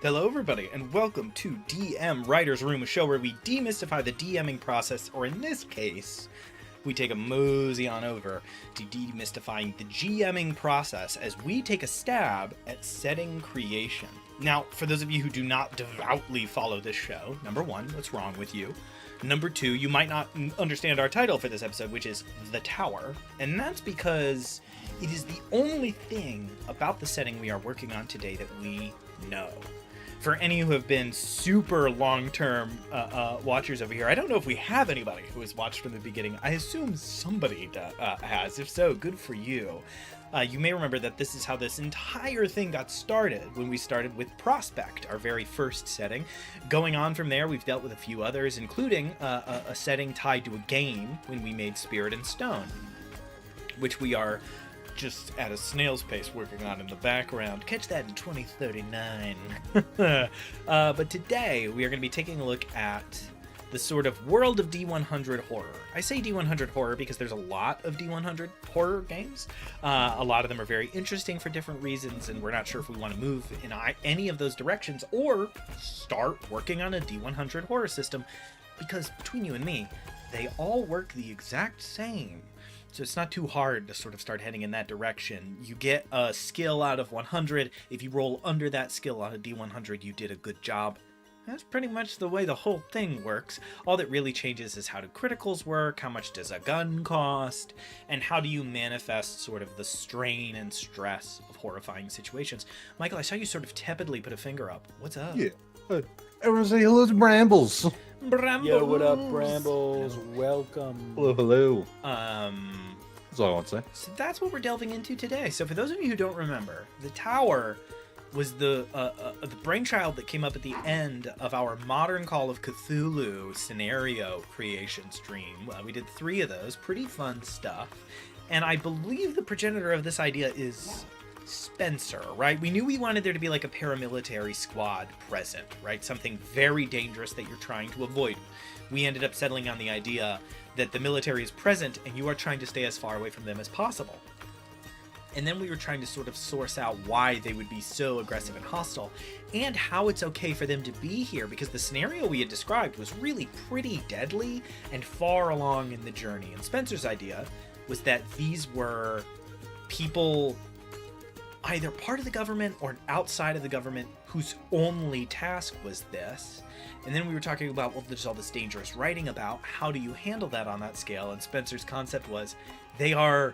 Hello everybody, and welcome to DM Writer's Room, a show where we demystify the DMing process, or in this case, we take a mosey on over to demystifying the GMing process as we take a stab at setting creation. Now, for those of you who do not devoutly follow this show, number one, what's wrong with you? Number two, you might not understand our title for this episode, which is The Tower, and that's because it is the only thing about the setting we are working on today that we know. For any who have been super long-term watchers over here, I don't know if we have anybody who has watched from the beginning. I assume somebody has. If so, good for you. You may remember that this is how this entire thing got started, when we started with Prospect, our very first setting. Going on from there, we've dealt with a few others, including a setting tied to a game when we made Spirit and Stone, which we are just at a snail's pace working on in the background. Catch that in 2039. But today we are going to be taking a look at the sort of world of D100 horror. I say D100 horror because there's a lot of D100 horror games. A lot of them are very interesting for different reasons, and we're not sure if we want to move in any of those directions or start working on a D100 horror system, because between you and me, they all work the exact same. So it's not too hard to sort of start heading in that direction. You get a skill out of 100. If you roll under that skill on a D100, you did a good job. That's pretty much the way the whole thing works. All that really changes is how do criticals work, how much does a gun cost, and how do you manifest sort of the strain and stress of horrifying situations. Michael, I saw you sort of tepidly put a finger up. What's up? Yeah. Everyone say hello to Brambles. Brambles! Yo, what up, Brambles? Welcome. Hello, hello. That's all I want to say. So that's what we're delving into today. So for those of you who don't remember, the Tower was the brainchild that came up at the end of our Modern Call of Cthulhu scenario creation stream. We did 3 of those, pretty fun stuff. And I believe the progenitor of this idea is Spencer, right? We knew we wanted there to be like a paramilitary squad present, right? Something very dangerous that you're trying to avoid. We ended up settling on the idea that the military is present and you are trying to stay as far away from them as possible. And then we were trying to sort of source out why they would be so aggressive and hostile, and how it's okay for them to be here, because the scenario we had described was really pretty deadly and far along in the journey. And Spencer's idea was that these were people either part of the government or outside of the government whose only task was this. And then we were talking about, well, there's all this dangerous writing about how do you handle that on that scale. And Spencer's concept was they are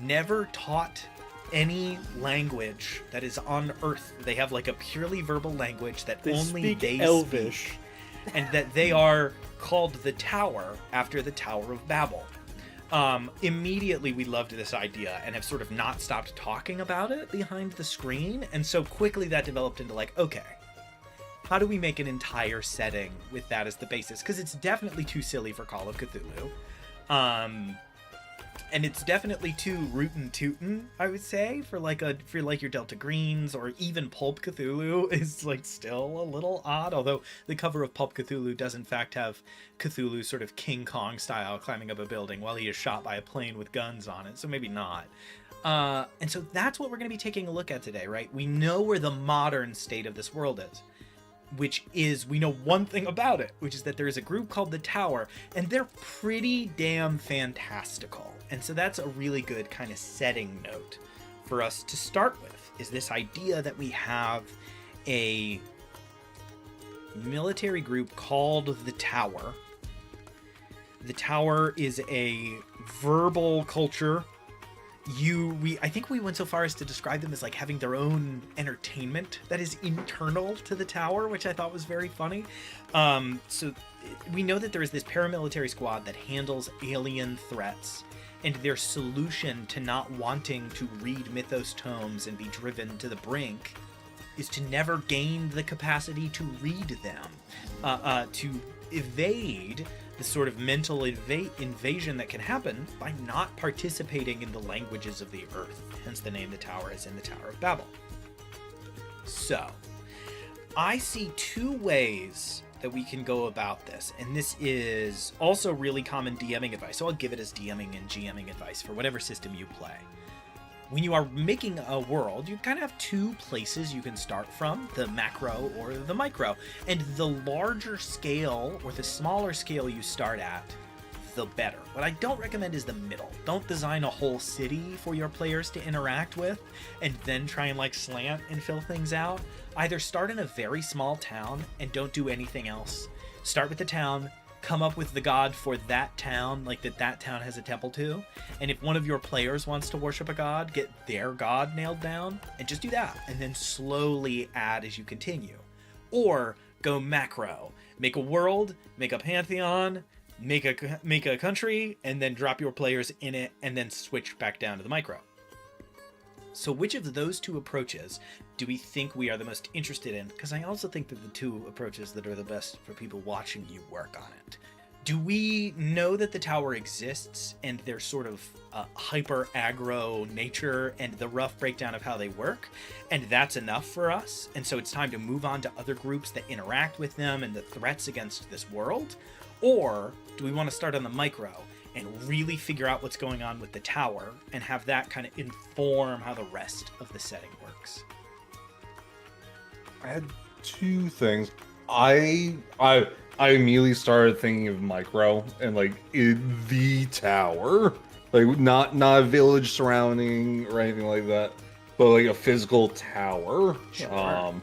never taught any language that is on Earth. They have like a purely verbal language that only they Elvish. speak, and that they are called the Tower after the Tower of Babel. Immediately we loved this idea and have sort of not stopped talking about it behind the screen, and so quickly that developed into like, okay, how do we make an entire setting with that as the basis? Because it's definitely too silly for Call of Cthulhu. And it's definitely too rootin' tootin', I would say, for your Delta Greens, or even Pulp Cthulhu is like still a little odd, although the cover of Pulp Cthulhu does in fact have Cthulhu sort of King Kong style climbing up a building while he is shot by a plane with guns on it, so maybe not. And so that's what we're going to be taking a look at today, right? We know where the modern state of this world is, which is, we know one thing about it, which is that there is a group called the Tower, and they're pretty damn fantastical. And so that's a really good kind of setting note for us to start with, is this idea that we have a military group called the Tower. The Tower is a verbal culture. I think we went so far as to describe them as like having their own entertainment that is internal to the Tower, which I thought was very funny. So we know that there is this paramilitary squad that handles alien threats, and their solution to not wanting to read mythos tomes and be driven to the brink is to never gain the capacity to read them, to evade the sort of mental invasion that can happen by not participating in the languages of the earth. Hence the name the Tower is in the Tower of Babel. So, I see 2 ways that we can go about this, and this is also really common DMing advice, so I'll give it as DMing and GMing advice for whatever system you play. when you are making a world, you kind of have two places you can start from, the macro or the micro. And the larger scale or the smaller scale you start at, the better. What I don't recommend is the middle. Don't design a whole city for your players to interact with and then try and like slant and fill things out. Either start in a very small town and don't do anything else. Start with the town, come up with the god for that town, like that town has a temple to, and if one of your players wants to worship a god, get their god nailed down and just do that, and then slowly add as you continue. Or go macro, make a world, make a pantheon, make a country, and then drop your players in it, and then switch back down to the micro. So which of those two approaches do we think we are the most interested in? Because I also think that the two approaches that are the best for people watching you work on it. Do we know that the tower exists and their sort of hyper aggro nature and the rough breakdown of how they work, and that's enough for us? And so it's time to move on to other groups that interact with them and the threats against this world? Or do we want to start on the micro and really figure out what's going on with the tower and have that kind of inform how the rest of the setting works? I had two things. I immediately started thinking of micro and like the tower, like not a village surrounding or anything like that, but like a physical tower. Sure.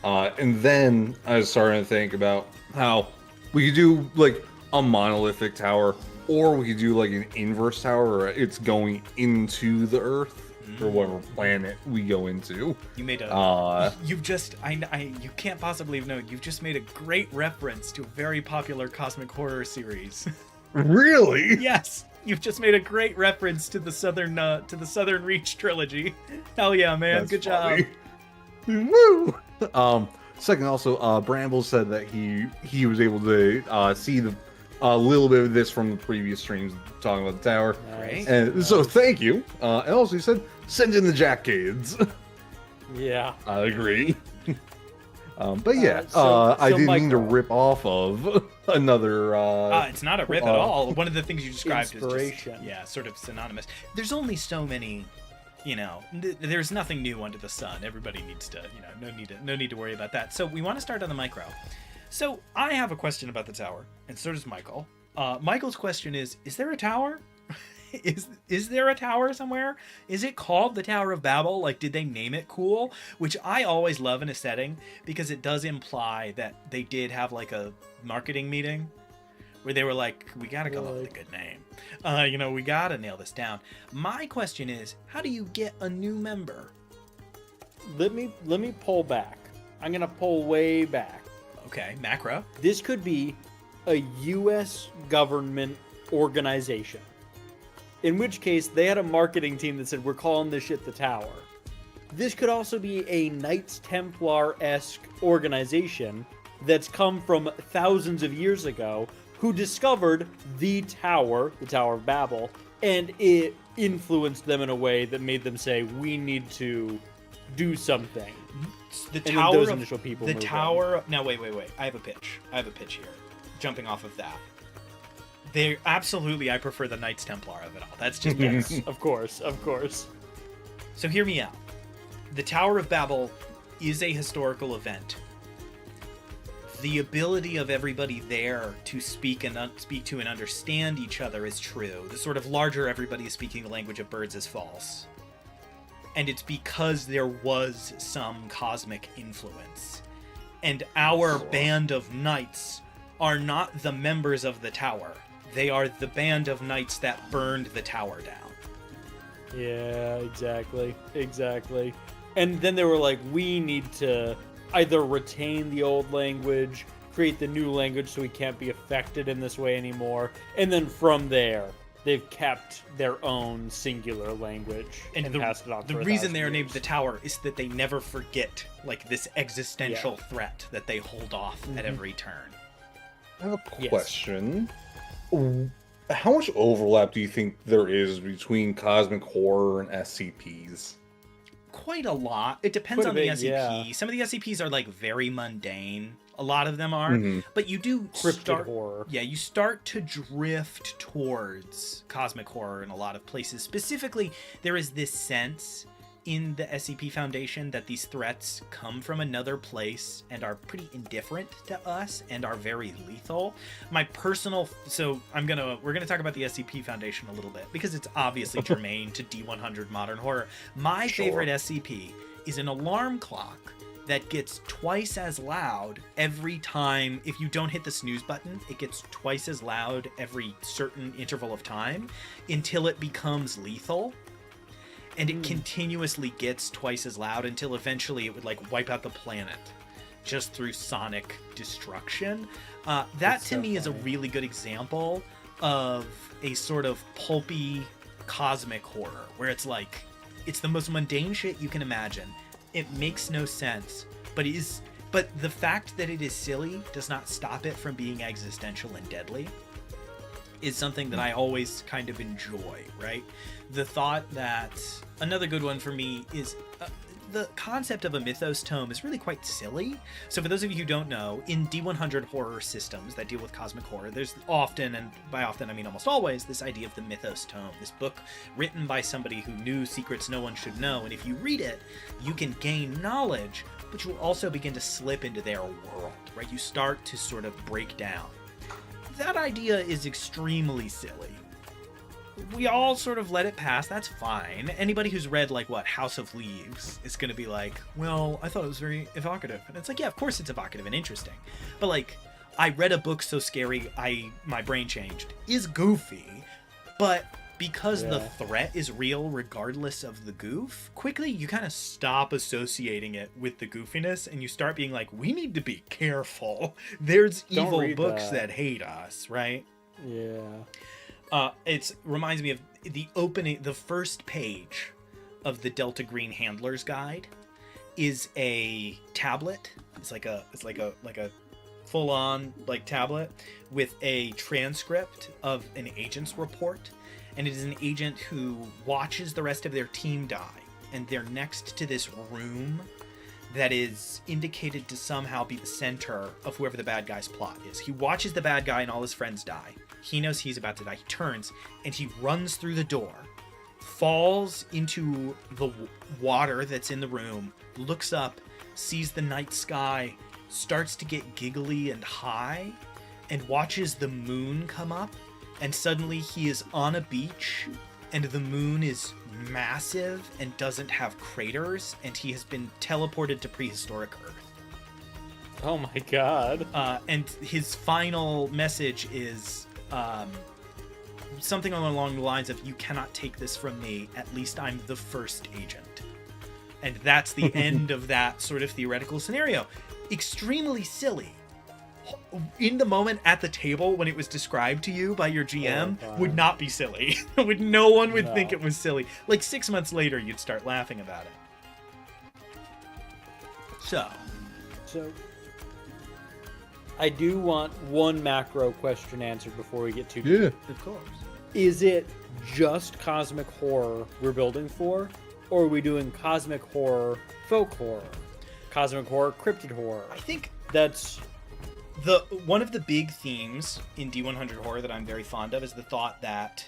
And then I was starting to think about how we could do like a monolithic tower, or we could do like an inverse tower where it's going into the earth or whatever planet we go into. You made a you've just you can't possibly have known, you've just made a great reference to a very popular cosmic horror series. Really? Yes, you've just made a great reference to the Southern Reach trilogy. Hell yeah, man. That's good funny. job. Woo! Second, also, Bramble said that he was able to see a little bit of this from the previous streams talking about the tower. Great. And so thank you. And also he said, send in the Jackades. Yeah. I agree. But yeah, so I didn't mean to micro. rip off of another... It's not a rip at all. One of the things you described is Inspiration. just, sort of synonymous. There's only so many, there's nothing new under the sun. Everybody needs to, no need to worry about that. So we want to start on the micro. So I have a question about the tower, and so does Michael. Michael's question is there a tower? Is there a tower somewhere? Is it called the Tower of Babel? Like, did they name it cool? Which I always love in a setting, because it does imply that they did have like a marketing meeting where they were like, we gotta come up with a good name. We gotta nail this down. My question is, how do you get a new member? Let me pull back. I'm gonna pull way back. Okay, macro. This could be a U.S. government organization. In which case, they had a marketing team that said, we're calling this shit the Tower. This could also be a Knights Templar-esque organization that's come from thousands of years ago, who discovered the Tower of Babel, and it influenced them in a way that made them say, we need to do something. The And then tower those of, initial people the move tower. Now wait. I have a pitch here. Jumping off of that. They absolutely. I prefer the Knights Templar of it all. That's just in. Of course. So hear me out. The Tower of Babel is a historical event. The ability of everybody there to speak to and understand each other is true. The sort of larger everybody is speaking the language of birds is false. And it's because there was some cosmic influence. And our band of knights are not the members of the tower. They are the band of knights that burned the tower down. Yeah, exactly. And then they were like, we need to either retain the old language, create the new language so we can't be affected in this way anymore. And then from there, they've kept their own singular language and passed it on. The reason they are named the Tower is that they never forget like this existential threat that they hold off at every turn. I have a question. How much overlap do you think there is between cosmic horror and SCPs? quite a lot. It depends Quite a on the bit, SCP. yeah. Some of the SCPs are like very mundane. A lot of them are, Mhm. but you do Cryptid start. horror. Yeah, you start to drift towards cosmic horror in a lot of places. Specifically, there is this sense in the SCP Foundation that these threats come from another place and are pretty indifferent to us and are very lethal. My personal we're gonna talk about the SCP Foundation a little bit because it's obviously germane to D100 modern horror. My Sure. favorite SCP is an alarm clock that gets twice as loud every time. If you don't hit the snooze button, it gets twice as loud every certain interval of time until it becomes lethal. And it continuously gets twice as loud until eventually it would like wipe out the planet just through sonic destruction. That That's to so me is a funny. really good example of a sort of pulpy cosmic horror where it's like it's the most mundane shit you can imagine. It makes no sense, but the fact that it is silly does not stop it from being existential and deadly. Is something that I always kind of enjoy, right? The thought that another good one for me is the concept of a mythos tome is really quite silly. So for those of you who don't know, in D100 horror systems that deal with cosmic horror, there's often, and by often I mean almost always, this idea of the mythos tome, this book written by somebody who knew secrets no one should know, and if you read it, you can gain knowledge, but you will also begin to slip into their world, right? You start to sort of break down. That idea is extremely silly. We all sort of let it pass. That's fine. Anybody who's read like House of Leaves is going to be like, well, I thought it was very evocative. And it's like, yeah, of course it's evocative and interesting. But like, I read a book so scary my brain changed is goofy. But because the threat is real regardless of the goof, quickly you kind of stop associating it with the goofiness and you start being like, we need to be careful. There's Don't evil read books that. that hate us, right? Yeah. It reminds me of the first page of the Delta Green Handler's Guide is a tablet. It's like a full-on like tablet with a transcript of an agent's report, and it is an agent who watches the rest of their team die, and they're next to this room that is indicated to somehow be the center of whoever the bad guy's plot is. He watches the bad guy and all his friends die. He knows he's about to die. He turns and he runs through the door, falls into the water that's in the room, looks up, sees the night sky, starts to get giggly and high, and watches the moon come up, and suddenly he is on a beach and the moon is massive and doesn't have craters, and he has been teleported to prehistoric Earth. Oh my god. And his final message is something along the lines of, you cannot take this from me, at least I'm the first agent. And that's the end of that sort of theoretical scenario. Extremely silly. In the moment at the table when it was described to you by your GM would not be silly. No one would think it was silly. Like 6 months later, you'd start laughing about it. So I do want one macro question answered before we get too deep. Yeah. of course. Is it just cosmic horror we're building for? Or are we doing cosmic horror, folk horror? Cosmic horror, cryptid horror? I think That's... one of the big themes in D100 horror that I'm very fond of is the thought that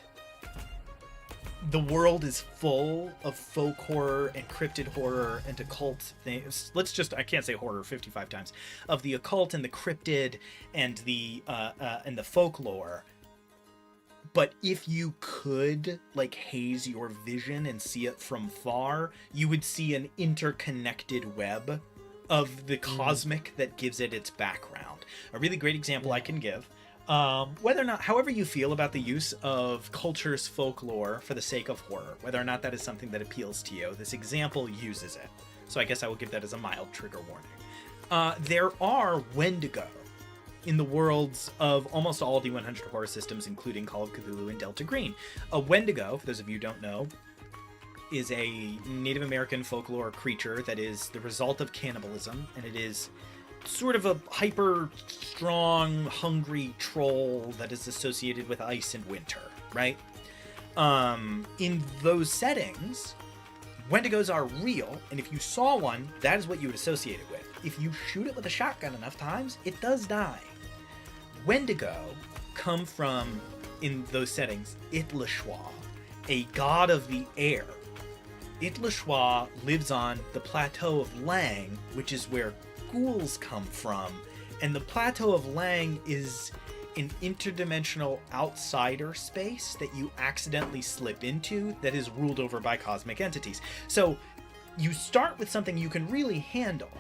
the world is full of folk horror and cryptid horror and occult things. I can't say horror 55 times, of the occult and the cryptid and the folklore. But if you could like haze your vision and see it from far, you would see an interconnected web of the cosmic that gives it its background. A really great example I can give, whether or not, however you feel about the use of culture's folklore for the sake of horror, whether or not that is something that appeals to you, this example uses it. So I guess I will give that as a mild trigger warning. There are Wendigo in the worlds of almost all D100 horror systems, including Call of Cthulhu and Delta Green. A Wendigo, for those of you who don't know, is a Native American folklore creature that is the result of cannibalism, and it is sort of a hyper strong, hungry troll that is associated with ice and winter, right? In those settings, Wendigos are real, and if you saw one, that is what you would associate it with. If you shoot it with a shotgun enough times, it does die. Wendigo come from, in those settings, Itlashwa, a god of the air. Itlashwa lives on the Plateau of Lang, which is where ghouls come from, and the Plateau of Lang is an interdimensional outsider space that you accidentally slip into that is ruled over by cosmic entities. So you start with something you can really handle,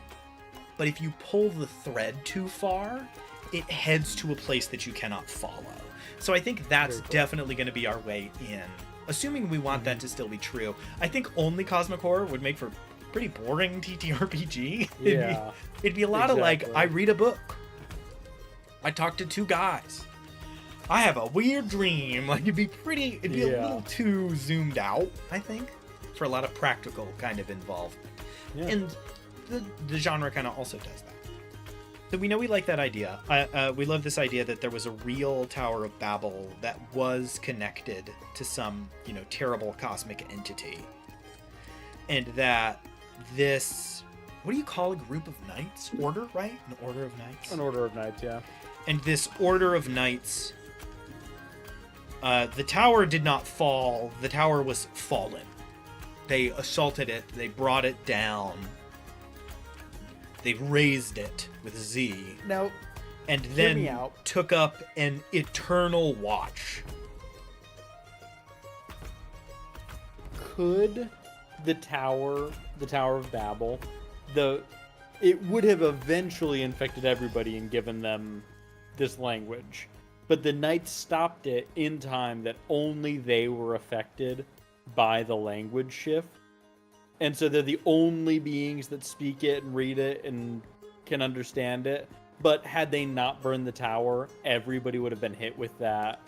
but if you pull the thread too far, it heads to a place that you cannot follow. So I think that's definitely going to be our way in. Assuming we want that to still be true, I think only Cosmic Horror would make for pretty boring TTRPG. Yeah. It'd be a lot of like, I read a book. I talk to two guys. I have a weird dream. Like, it'd be a little too zoomed out, I think, for a lot of practical kind of involvement. Yeah. And the genre kind of also does that. So we know we like that idea. We love this idea that there was a real Tower of Babel that was connected to some, terrible cosmic entity. And that this, what do you call a group of knights? Order, right? An order of knights? An order of knights, yeah. And this order of knights, the tower did not fall. The tower was fallen. They assaulted it. They brought it down. They razed it with a Z. Now, and hear me then out. took up an eternal watch. Could the Tower of Babel, it would have eventually infected everybody and given them this language. But the knights stopped it in time that only they were affected by the language shift. And so they're the only beings that speak it and read it and can understand it. But had they not burned the tower, everybody would have been hit with that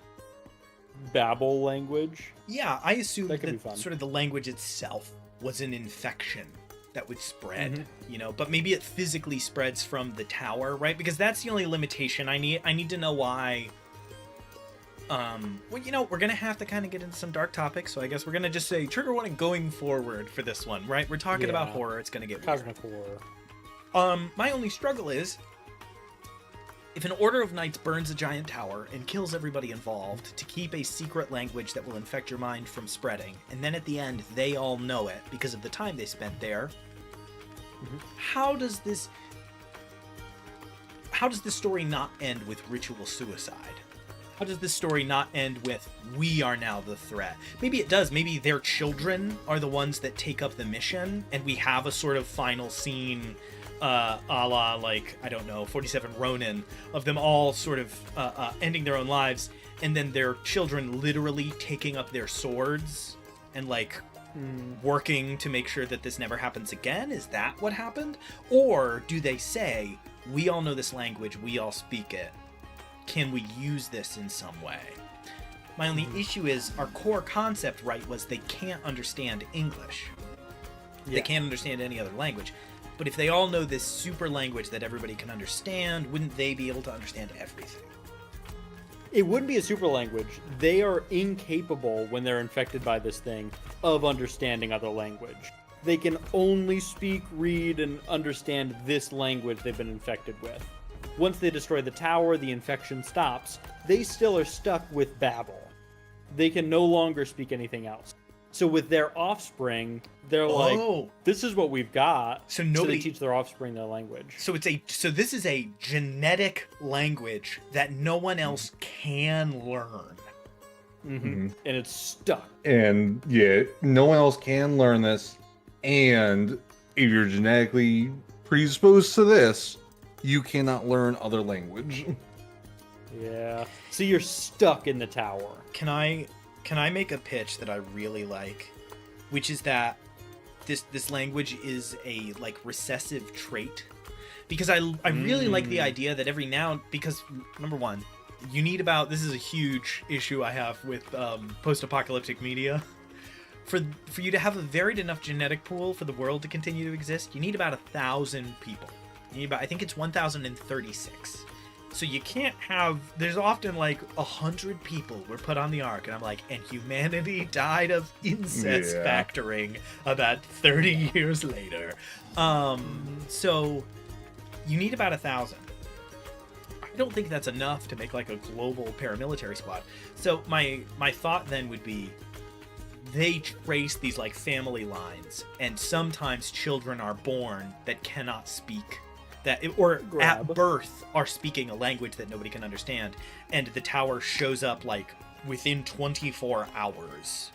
Babel language. Yeah, I assume That could be that fun. sort of the language itself was an infection that would spread, but maybe it physically spreads from the tower, right? Because that's the only limitation I need. I need to know why. We're gonna have to kind of get into some dark topics, so I guess we're gonna just say trigger warning going forward for this one, right? We're talking about horror. It's gonna get weird. Cosmic horror. My only struggle is if an order of knights burns a giant tower and kills everybody involved to keep a secret language that will infect your mind from spreading, and then at the end they all know it because of the time they spent there, how does this story not end with ritual suicide? How does this story not end with, we are now the threat? Maybe it does. Maybe their children are the ones that take up the mission, and we have a sort of final scene, a la, 47 Ronin, of them all sort of ending their own lives, and then their children literally taking up their swords and, working to make sure that this never happens again? Is that what happened? Or do they say, we all know this language, we all speak it, can we use this in some way? My only issue is our core concept, right, was they can't understand English. Yeah. They can't understand any other language. But if they all know this super language that everybody can understand, wouldn't they be able to understand everything? It wouldn't be a super language. They are incapable, when they're infected by this thing, of understanding other language. They can only speak, read, and understand this language they've been infected with. Once they destroy the tower, the infection stops. They still are stuck with Babel. They can no longer speak anything else. So with their offspring, they're like, this is what we've got. So So they teach their offspring their language. So this is a genetic language that no one else can learn. And it's stuck. And yeah, no one else can learn this. And if you're genetically predisposed to this, you cannot learn other language. Yeah. So you're stuck in the tower. Can I make a pitch that I really like, which is that this language is a recessive trait? Because I really like the idea that every now, because number one, you need this is a huge issue I have with post-apocalyptic media. For you to have a varied enough genetic pool for the world to continue to exist, you need about 1,000 people. You need I think it's 1,036. So you can't have. There's often like 100 people were put on the ark, and I'm like, and humanity died of incest Yeah. factoring about 30 years later. So you need about 1,000. I don't think that's enough to make like a global paramilitary squad. So my thought then would be, they trace these like family lines, and sometimes children are born that cannot speak, or at birth are speaking a language that nobody can understand, and the tower shows up like within 24 hours,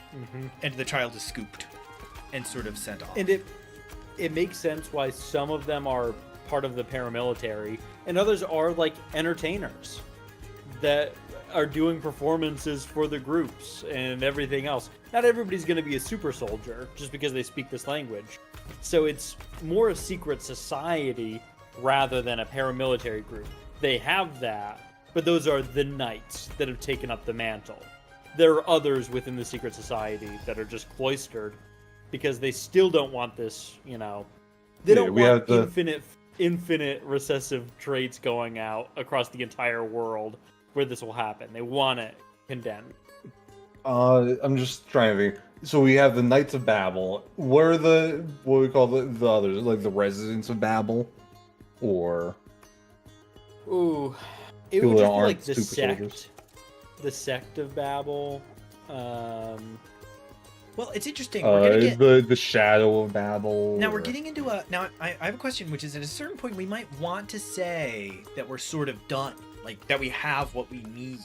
and the child is scooped and sort of sent off. And it makes sense why some of them are part of the paramilitary and others are like entertainers that are doing performances for the groups and everything else. Not everybody's going to be a super soldier just because they speak this language. So it's more a secret society rather than a paramilitary group. They have that, but those are the knights that have taken up the mantle. There are others within the secret society that are just cloistered because they still don't want this, they don't want infinite recessive traits going out across the entire world where this will happen. They want it condemned. I'm just trying to think. So we have the Knights of Babel. What are what we call the others? Like the Residents of Babel? Or... Ooh. It People would that just be aren't like the super sect. soldiers. The sect of Babel. Well, it's interesting. We're gonna get... the Shadow of Babel. Now we're getting into a... Now, I have a question, which is at a certain point we might want to say that we're sort of done. Like, that we have what we need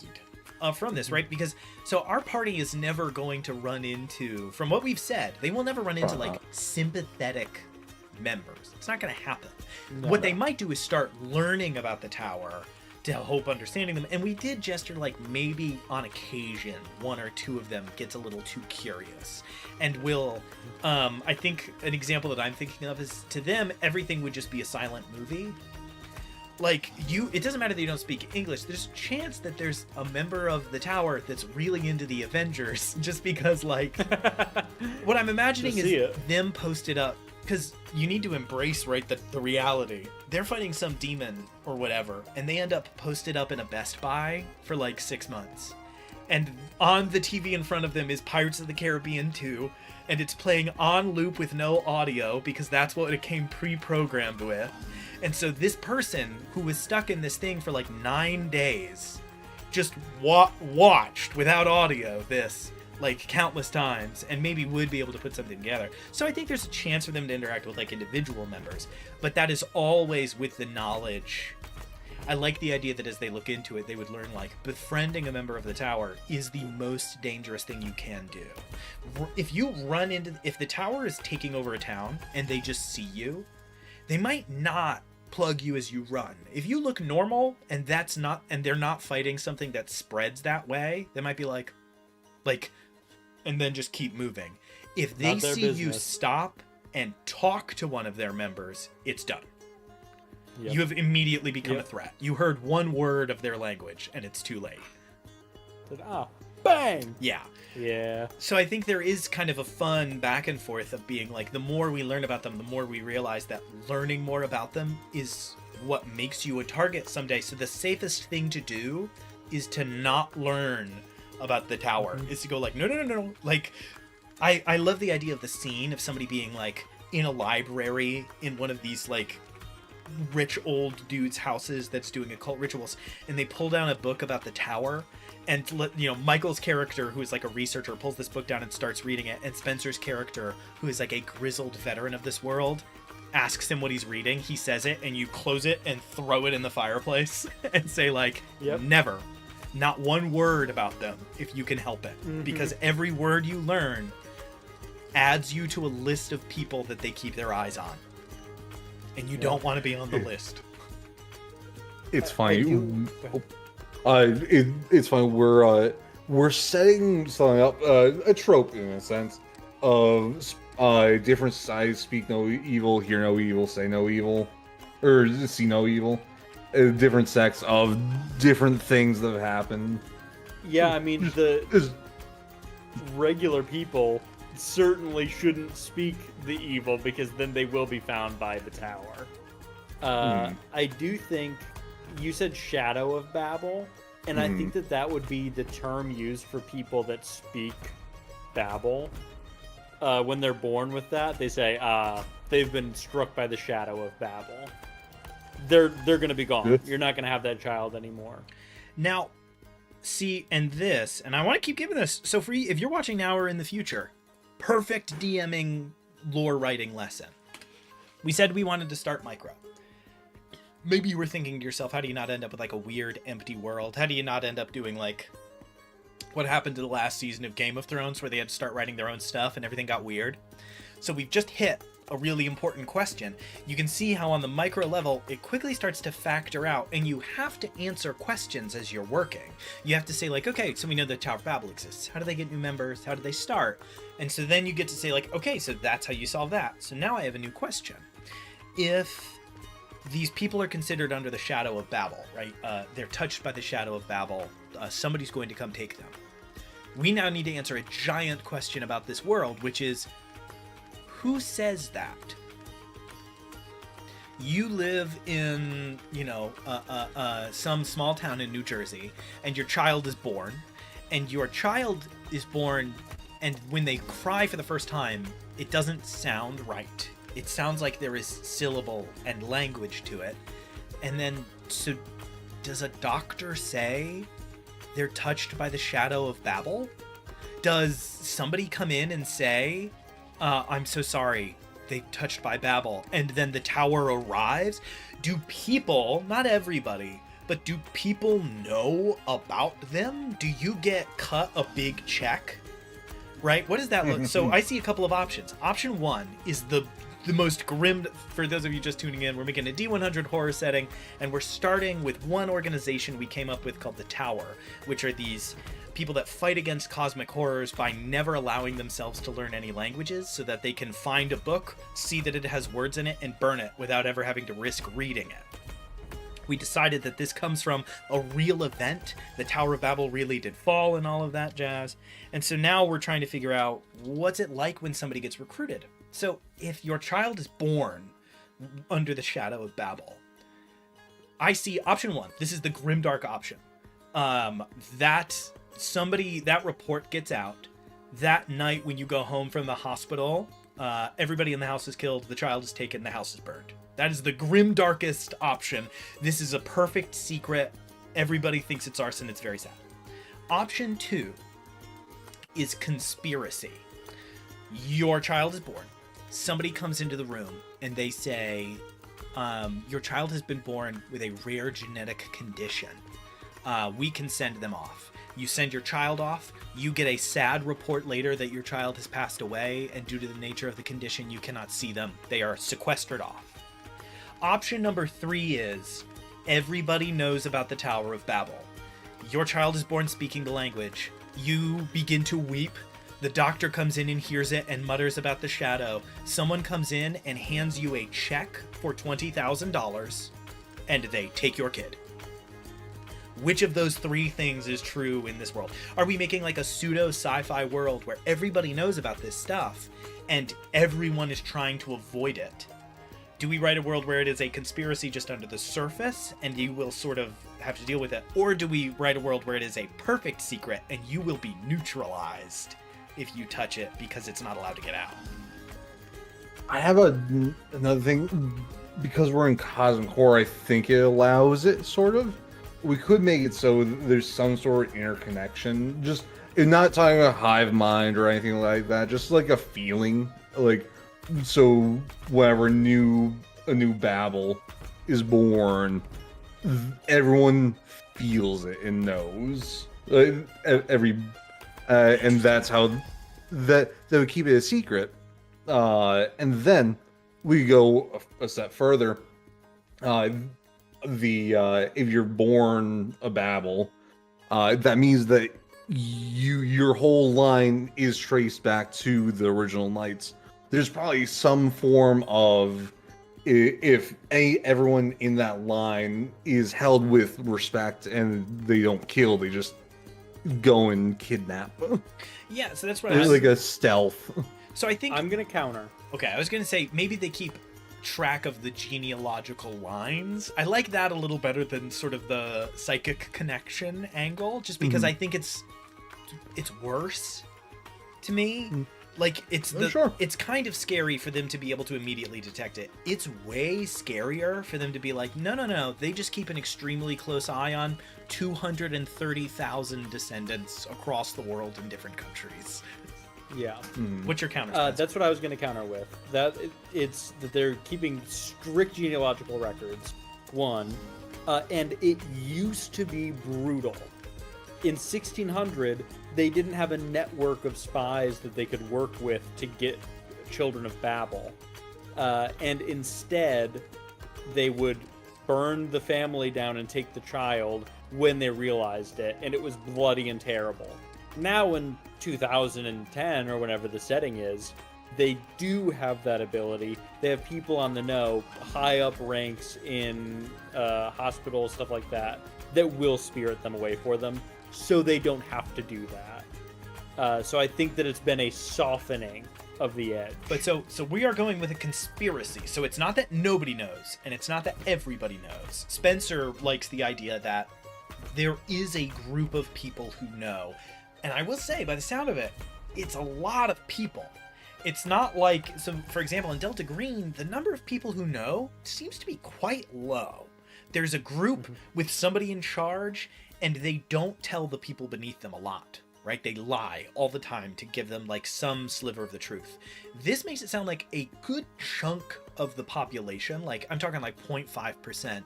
from this, right? Because, so our party is never going to run into... From what we've said, they will never run into, like, sympathetic members. It's not going to happen. What they might do is start learning about the tower to help understanding them. And we did gesture like maybe on occasion one or two of them gets a little too curious and will I think an example that I'm thinking of is, to them everything would just be a silent movie. Like, it doesn't matter that you don't speak English, there's a chance that there's a member of the tower that's really into the Avengers just because, like, what I'm imagining is them posted up, because you need to embrace, right, the reality. They're fighting some demon or whatever, and they end up posted up in a Best Buy for like 6 months. And on the TV in front of them is Pirates of the Caribbean 2, and it's playing on loop with no audio because that's what it came pre-programmed with. And so this person who was stuck in this thing for like 9 days just watched without audio this like countless times, and maybe would be able to put something together. So I think there's a chance for them to interact with like individual members, but that is always with the knowledge. I like the idea that as they look into it, they would learn like befriending a member of the tower is the most dangerous thing you can do. If the tower is taking over a town and they just see you, they might not plug you as you run. If you look normal and they're not fighting something that spreads that way, they might be like, and then just keep moving. If they see you stop and talk to one of their members, it's done. Yep. You have immediately become a threat. You heard one word of their language, and it's too late. Bang! Yeah. Yeah. So I think there is kind of a fun back and forth of being like, the more we learn about them, the more we realize that learning more about them is what makes you a target someday. So the safest thing to do is to not learn about the tower, is to go like, no. Like, I love the idea of the scene of somebody being like in a library in one of these like rich old dudes' houses that's doing occult rituals, and they pull down a book about the tower, and Michael's character, who is like a researcher, pulls this book down and starts reading it, and Spencer's character, who is like a grizzled veteran of this world, asks him what he's reading. He says it, and you close it and throw it in the fireplace and say like, never. Not one word about them if you can help it. Because every word you learn adds you to a list of people that they keep their eyes on. And you don't want to be on the list. It's fine. It's fine. We're setting something up, a trope in a sense, of different societies speak no evil, hear no evil, say no evil, or see no evil. Different sects of different things that have happened. Yeah, I mean, the regular people certainly shouldn't speak the evil because then they will be found by the tower. I do think you said Shadow of Babel, and I Mhm. think that that would be the term used for people that speak Babel. When they're born with that, they say they've been struck by the Shadow of Babel. They're gonna be gone. Good. You're not gonna have that child anymore. Now, see, and I want to keep giving this. So, for you, if you're watching now or in the future, perfect DMing lore writing lesson. We said we wanted to start micro. Maybe you were thinking to yourself, how do you not end up with like a weird empty world? How do you not end up doing like what happened to the last season of Game of Thrones where they had to start writing their own stuff and everything got weird? So we've just hit a really important question. You can see how on the micro level, it quickly starts to factor out, and you have to answer questions as you're working. You have to say like, okay, so we know the Tower of Babel exists. How do they get new members? How do they start? And so then you get to say like, okay, so that's how you solve that. So now I have a new question. If these people are considered under the Shadow of Babel, right? They're touched by the Shadow of Babel. Somebody's going to come take them. We now need to answer a giant question about this world, which is, who says that? You live in, some small town in New Jersey, and your child is born, and and when they cry for the first time, it doesn't sound right. It sounds like there is syllable and language to it. And then, so does a doctor say they're touched by the Shadow of Babel? Does somebody come in and say, I'm so sorry, they touched by Babel, and then the tower arrives? Do people, not everybody, but do people know about them? Do you get cut a big check? Right? What does that look? So I see a couple of options. Option one is the most grim. For those of you just tuning in, we're making a D100 horror setting, and we're starting with one organization we came up with called the Tower, which are these people that fight against cosmic horrors by never allowing themselves to learn any languages so that they can find a book, see that it has words in it, and burn it without ever having to risk reading it. We decided that this comes from a real event. The Tower of Babel really did fall and all of that jazz. And so now we're trying to figure out, what's it like when somebody gets recruited? So if your child is born under the Shadow of Babel, I see option one. This is the grimdark option. That report gets out. That night when you go home from the hospital, everybody in the house is killed, the child is taken, the house is burned. That is the grimdarkest option. This is a perfect secret. Everybody thinks it's arson. It's very sad. Option two is conspiracy. Your child is born. Somebody comes into the room and they say, your child has been born with a rare genetic condition. We can send them off. You send your child off, you get a sad report later that your child has passed away, and due to the nature of the condition, you cannot see them. They are sequestered off. Option number three is, everybody knows about the Tower of Babel. Your child is born speaking the language. You begin to weep. The doctor comes in and hears it and mutters about the shadow. Someone comes in and hands you a check for $20,000, and they take your kid. Which of those three things is true in this world? Are we making like a pseudo sci-fi world where everybody knows about this stuff and everyone is trying to avoid it? Do we write a world where it is a conspiracy just under the surface and you will sort of have to deal with it? Or do we write a world where it is a perfect secret and you will be neutralized if you touch it because it's not allowed to get out? I have another thing. Because we're in cosmic horror, I think it allows it, sort of. We could make it so there's some sort of interconnection. Just not talking about hive mind or anything like that. Just like a feeling, like, so whenever a new Babel is born, everyone feels it and knows. And that's how that they would keep it a secret. And then we go a step further. If you're born a Babel, that means that your whole line is traced back to the original knights. There's probably some form of, if everyone in that line is held with respect and they don't kill, they just go and kidnap. Yeah, so that's what I was like a stealth. So I think I'm gonna counter. Okay, I was gonna say maybe they keep track of the genealogical lines. I like that a little better than sort of the psychic connection angle, just because I think it's worse to me. Like it's it's kind of scary for them to be able to immediately detect it. It's way scarier for them to be like, no, they just keep an extremely close eye on 230,000 descendants across the world in different countries. Yeah. What's your counter? That's what I was going to counter with. It's that they're keeping strict genealogical records. One, and it used to be brutal. In 1600, they didn't have a network of spies that they could work with to get children of Babel. And instead, they would burn the family down and take the child when they realized it. And it was bloody and terrible. Now in 2010, or whenever the setting is, they do have that ability. They have people on the know, high up ranks in hospitals, stuff like that, that will spirit them away for them, so they don't have to do that. So I think that it's been a softening of the edge. But so we are going with a conspiracy. So it's not that nobody knows, and it's not that everybody knows. Spencer likes the idea that there is a group of people who know. And I will say, by the sound of it, it's a lot of people. It's not like, so for example, in Delta Green, the number of people who know seems to be quite low. There's a group with somebody in charge, and they don't tell the people beneath them a lot, right? They lie all the time to give them like some sliver of the truth. This makes it sound like a good chunk of the population, like I'm talking like 0.5%,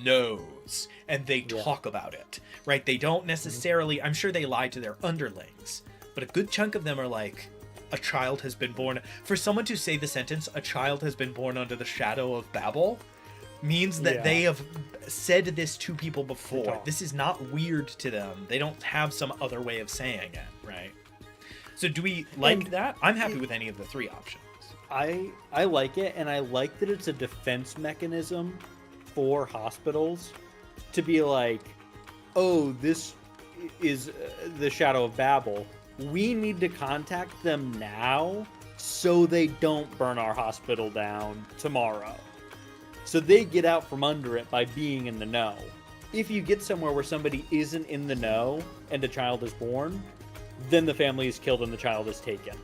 knows, and they talk about it, right? They don't necessarily, I'm sure they lie to their underlings, but a good chunk of them are like, a child has been born. For someone to say the sentence, a child has been born under the shadow of Babel, means that they have said this to people before. This is not weird to them. They don't have some other way of saying it, right? So do we like that? I'm happy with any of the three options. I like it, and I like that it's a defense mechanism for hospitals to be like, oh, this is the shadow of Babel. We need to contact them now so they don't burn our hospital down tomorrow. So they get out from under it by being in the know. If you get somewhere where somebody isn't in the know and a child is born, then the family is killed and the child is taken.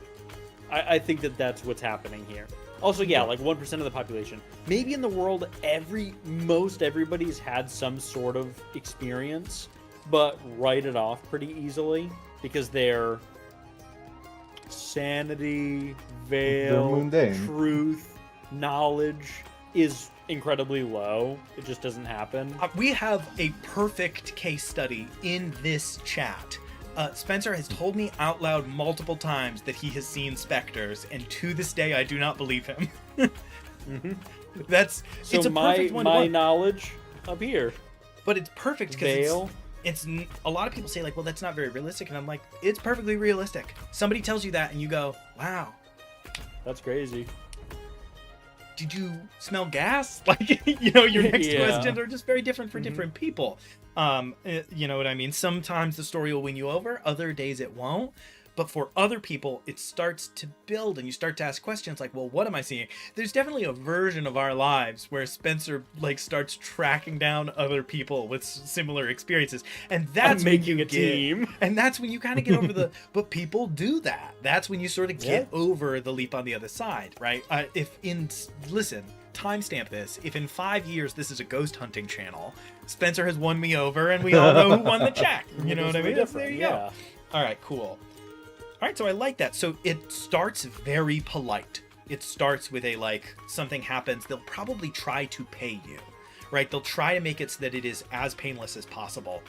I think that that's what's happening here. Also, yeah, like 1% of the population. Maybe in the world, most everybody's had some sort of experience, but write it off pretty easily because their sanity, veil, truth, knowledge is incredibly low. It just doesn't happen. We have a perfect case study in this chat. Spencer has told me out loud multiple times that he has seen specters, and to this day I do not believe him. It's a perfect one. My knowledge up here, but it's perfect because it's a lot of people say like, well, that's not very realistic, and I'm like, it's perfectly realistic. Somebody tells you that and you go, wow, that's crazy. Did you smell gas? Like, your next questions are just very different for different people. You know what I mean? Sometimes the story will win you over, other days it won't. But for other people, it starts to build and you start to ask questions like, well, what am I seeing? There's definitely a version of our lives where Spencer starts tracking down other people with similar experiences. And that's making a team. And that's when you kind of get over but people do that. That's when you sort of get over the leap on the other side, right? Listen, timestamp this. If in 5 years this is a ghost hunting channel, Spencer has won me over and we all know who won the check. You know what I mean? There you go. All right, cool. All right, so I like that. So it starts very polite. It starts with something happens. They'll probably try to pay you, right? They'll try to make it so that it is as painless as possible.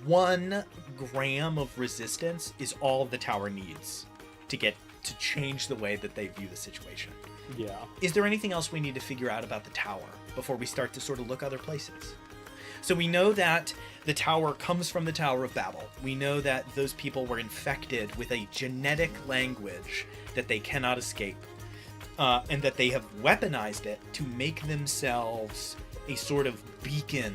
1 gram of resistance is all the tower needs to change the way that they view the situation. Yeah. Is there anything else we need to figure out about the tower before we start to sort of look other places? So we know that the tower comes from the Tower of Babel. We know that those people were infected with a genetic language that they cannot escape, and that they have weaponized it to make themselves a sort of beacon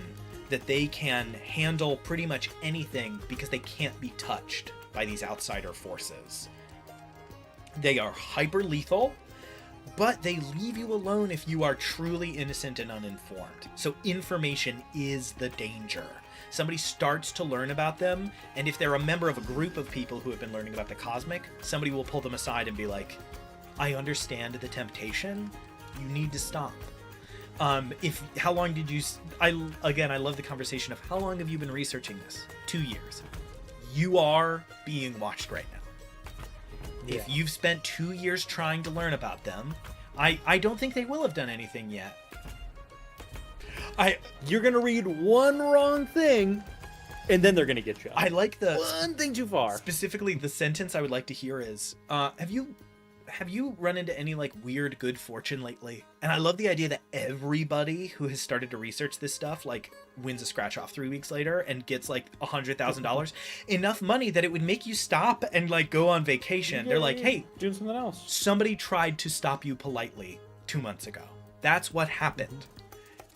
that they can handle pretty much anything because they can't be touched by these outsider forces. They are hyper lethal. but they leave you alone if you are truly innocent and uninformed. So information is the danger. Somebody starts to learn about them, and if they're a member of a group of people who have been learning about the cosmic, somebody will pull them aside and be like, I understand the temptation. You need to stop. How long did you... I love the conversation of how long have you been researching this? 2 years. You are being watched right now. Yeah. If you've spent 2 years trying to learn about them, I don't think they will have done anything yet. You're gonna read one wrong thing, and then they're gonna get you. I like the... one thing too far. Specifically, the sentence I would like to hear is, have you run into any, like, weird good fortune lately? And I love the idea that everybody who has started to research this stuff, like, wins a scratch-off 3 weeks later and gets, like, $100,000. Enough money that it would make you stop and, like, go on vacation. They're like, hey, doing something else. somebody tried to stop you politely 2 months ago. That's what happened.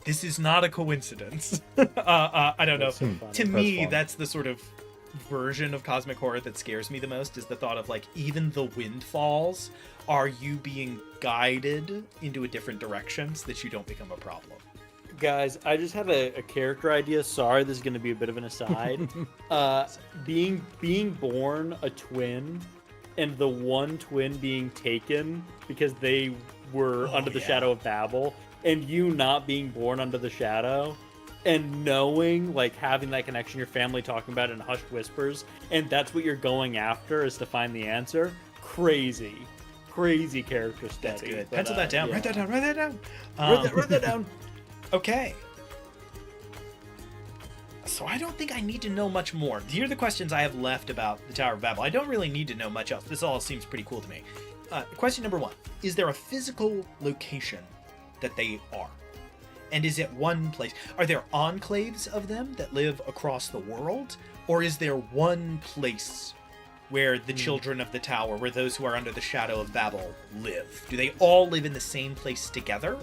This is not a coincidence. I don't know. So To me, fun. that's the sort of version of cosmic horror that scares me the most, is the thought of, like, even the windfalls are you being guided into a different direction so that you don't become a problem. Guys, I just had a character idea. Sorry, this is going to be a bit of an aside. Being born a twin, and the one twin being taken because they were under the shadow of Babel, and you not being born under the shadow, and knowing, like, having that connection, your family talking about it in hushed whispers, and that's what you're going after, is to find the answer. Crazy character study. That's good. But, Pencil that down. yeah. Write that down. Write that down. Write that down. Okay. So I don't think I need to know much more. Here are the questions I have left about the Tower of Babel. I don't really need to know much else. This all seems pretty cool to me. Question number 1. Is there a physical location that they are? And is it one place? Are there enclaves of them that live across the world? Or is there one place where the children of the tower, where those who are under the shadow of Babel live? Do they all live in the same place together?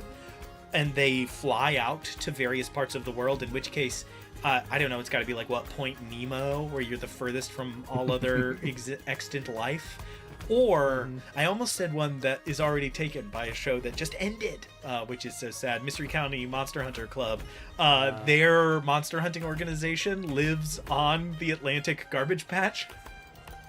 And they fly out to various parts of the world, in which case, I don't know, it's got to be like, what, Point Nemo, where you're the furthest from all other extant life? Or, I almost said one that is already taken by a show that just ended, which is so sad. Mystery County Monster Hunter Club. Their monster hunting organization lives on the Atlantic garbage patch.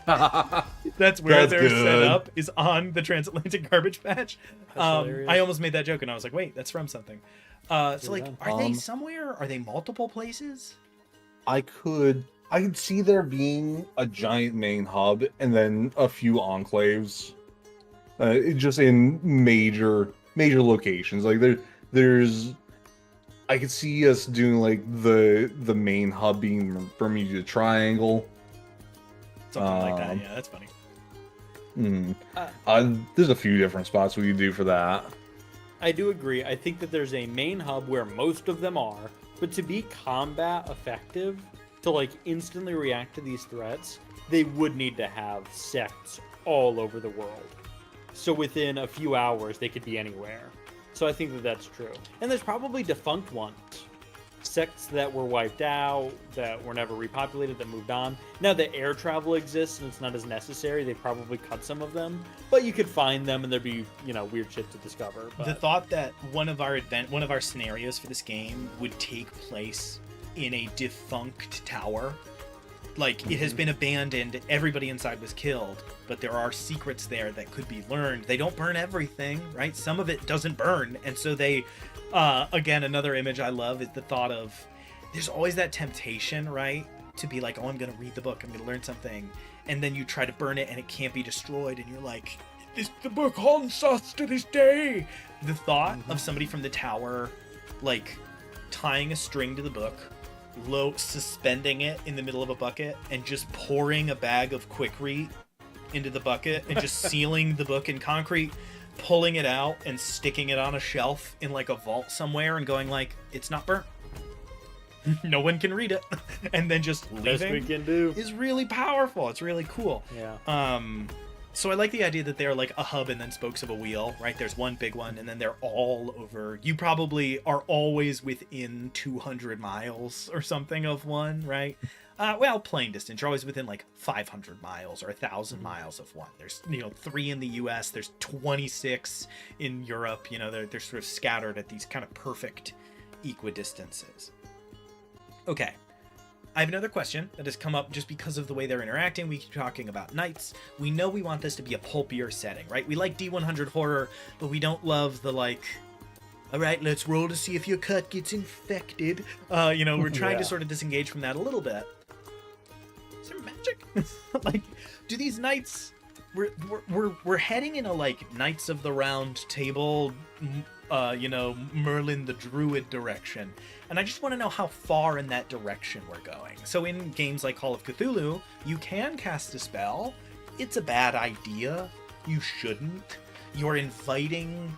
That's where they're set up, is on the transatlantic garbage patch. I almost made that joke and I was like, wait, that's from something. So, like, are they somewhere? Are they multiple places? I could see there being a giant main hub and then a few enclaves, just in major locations. Like there's, I could see us doing like the main hub being Bermuda Triangle, Something like that. Yeah, that's funny. There's a few different spots we could do for that. I do agree. I think that there's a main hub where most of them are, but to be combat effective, to like instantly react to these threats, they would need to have sects all over the world. So within a few hours, they could be anywhere. So I think that that's true. And there's probably defunct ones. Sects that were wiped out, that were never repopulated, that moved on. Now that air travel exists and it's not as necessary, they probably cut some of them. But you could find them and there'd be, you know, weird shit to discover. But... The thought that one of our scenarios for this game would take place in a defunct tower. Like, it has been abandoned, everybody inside was killed, but there are secrets there that could be learned. They don't burn everything, right? Some of it doesn't burn, and so they... again, another image I love is the thought of... There's always that temptation, right? To be like, oh, I'm going to read the book, I'm going to learn something, and then you try to burn it and it can't be destroyed, and you're like, the book haunts us to this day! The thought of somebody from the tower, like, tying a string to the book, suspending it in the middle of a bucket and just pouring a bag of Quikrete into the bucket and just sealing the book in concrete, pulling it out and sticking it on a shelf in like a vault somewhere and going like, it's not burnt. No one can read it. And then just leaving we can do is really powerful. It's really cool. Yeah. So I like the idea that they're like a hub and then spokes of a wheel, right? There's one big one, and then they're all over. You probably are always within 200 miles or something of one, right? Well, plane distance. You're always within like 500 miles or 1,000 miles of one. There's 3 in the U.S. There's 26 in Europe. They're sort of scattered at these kind of perfect equidistances. Okay. I have another question that has come up just because of the way they're interacting. We keep talking about knights. We know we want this to be a pulpier setting, right? We like D100 horror, but we don't love the all right, let's roll to see if your cut gets infected. We're trying to sort of disengage from that a little bit. Is there magic? Do these knights... We're heading in a Knights of the Round Table, Merlin the Druid direction. And I just want to know how far in that direction we're going. So in games like Call of Cthulhu, you can cast a spell. It's a bad idea. You shouldn't. You're inviting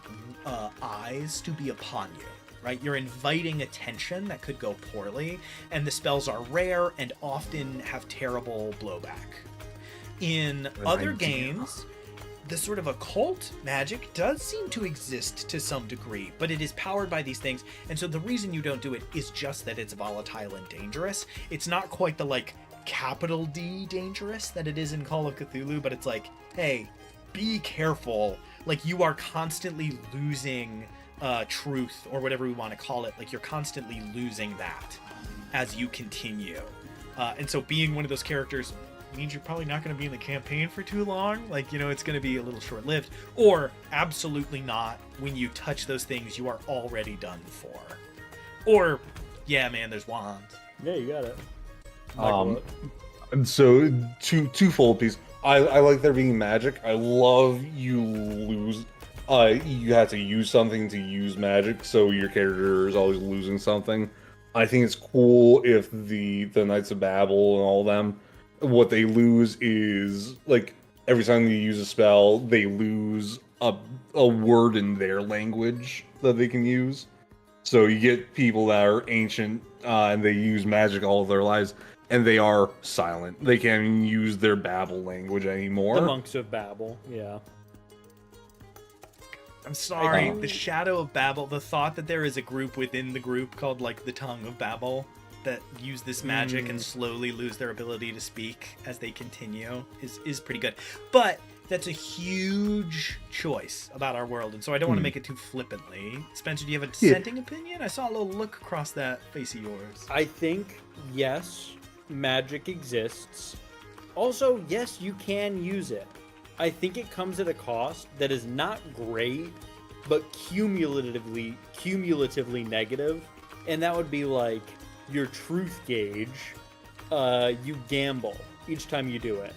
eyes to be upon you, right? You're inviting attention that could go poorly. And the spells are rare and often have terrible blowback. In other games, the sort of occult magic does seem to exist to some degree, but it is powered by these things, and so the reason you don't do it is just that it's volatile and dangerous. It's not quite the capital D dangerous that it is in Call of Cthulhu, but it's hey, be careful. You are constantly losing truth, or whatever we want to call it. You're constantly losing that as you continue. And so being one of those characters means you're probably not going to be in the campaign for too long. It's going to be a little short-lived, or absolutely not. When you touch those things, you are already done for. Or, yeah, man, there's wands. Yeah, you got it. And so twofold piece. I like there being magic. I love you lose. You have to use something to use magic, so your character is always losing something. I think it's cool if the Knights of Babel and all them, what they lose is every time you use a spell, they lose a word in their language that they can use. So you get people that are ancient and they use magic all of their lives, and they are silent. They can't even use their Babel language anymore. The monks of Babel, yeah. I'm sorry, the Shadow of Babel, the thought that there is a group within the group called the Tongue of Babel that use this magic and slowly lose their ability to speak as they continue is pretty good. But that's a huge choice about our world, and so I don't want to make it too flippantly. Spencer, do you have a dissenting opinion? I saw a little look across that face of yours. I think, yes, magic exists. Also, yes, you can use it. I think it comes at a cost that is not great, but cumulatively negative, and that would be your truth gauge. You gamble each time you do it.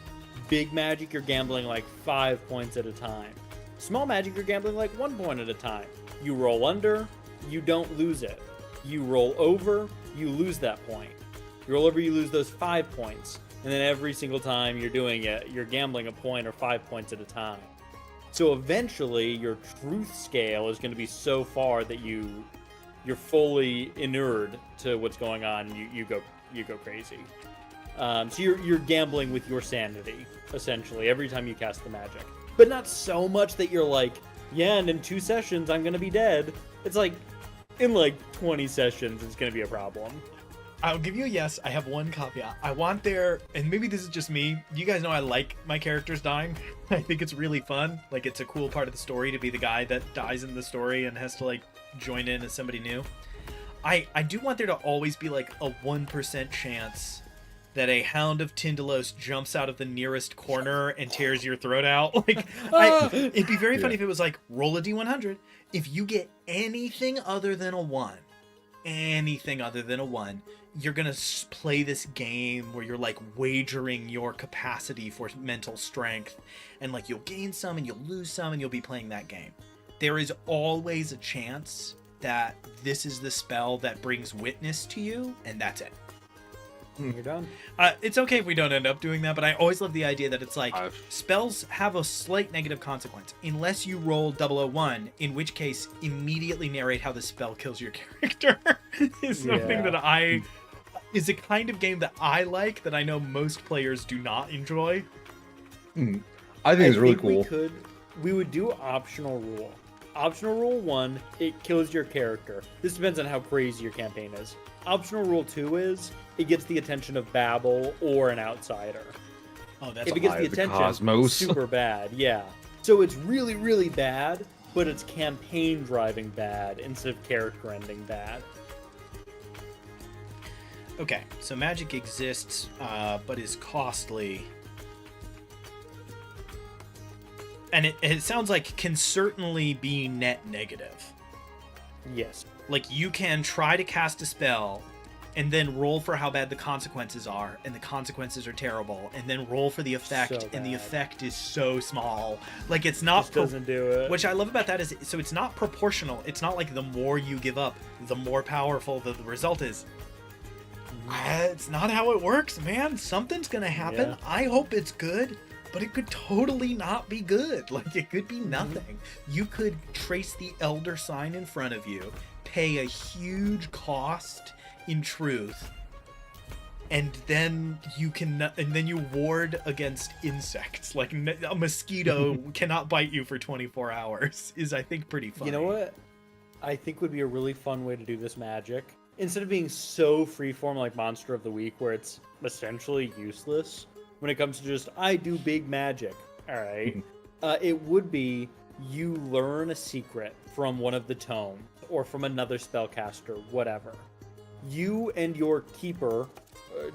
Big magic, you're gambling 5 points at a time. Small magic, you're gambling 1 point at a time. You roll under, you don't lose it. You roll over, you lose that point. You roll over, you lose those 5 points. And then every single time you're doing it, you're gambling a point or 5 points at a time. So eventually, your truth scale is going to be so far that you're fully inured to what's going on. You go crazy. So you're gambling with your sanity essentially every time you cast the magic, but not so much that you're yeah, and in 2 sessions I'm gonna be dead. It's in 20 sessions it's gonna be a problem. I'll give you a yes. I have one caveat. I want there, and maybe this is just me. You guys know I like my characters dying. I think it's really fun. It's a cool part of the story to be the guy that dies in the story and has to join in as somebody new. I do want there to always be a 1% chance that a Hound of Tyndalos jumps out of the nearest corner and tears your throat out. It'd be very funny if it was roll a D100. If you get anything other than a 1, you're gonna play this game where you're wagering your capacity for mental strength, and you'll gain some and you'll lose some, and you'll be playing that game. There is always a chance that this is the spell that brings witness to you, and that's it. You're done. It's okay if we don't end up doing that, but I always love the idea that it's spells have a slight negative consequence unless you roll 001, in which case immediately narrate how the spell kills your character. Is something that is a kind of game that I like, that I know most players do not enjoy. I think it's really we cool. we would do optional rule. Optional rule 1, it kills your character. This depends on how crazy your campaign is. Optional rule 2 is it gets the attention of Babel or an outsider. Oh, that's If it gets Eye the of the attention, Cosmos. super bad. Yeah. So it's really, really bad, but it's campaign driving bad instead of character ending bad. okay. So magic exists, but is costly. And it sounds like can certainly be net negative. Yes. Like you can try to cast a spell and then roll for how bad the consequences are, and the consequences are terrible, and then roll for the effect, So and the bad. effect is so small. Like it's not Just doesn't do it. Which I love about that is so it's not proportional. It's not like the more you give up, the more powerful the result is. It's not how it works, man. Something's gonna happen. Yeah. I hope it's good, but it could totally not be good. Like it could be nothing. You could trace the elder sign in front of you, pay a huge cost in truth, and then you ward against insects. Like a mosquito cannot bite you for 24 hours. Is I think pretty funny. You know what? I think would be a really fun way to do this magic. Instead of being so freeform like Monster of the Week, where it's essentially useless when it comes to just, I do big magic. All right. It would be you learn a secret from one of the tomes or from another spellcaster, whatever. You and your keeper,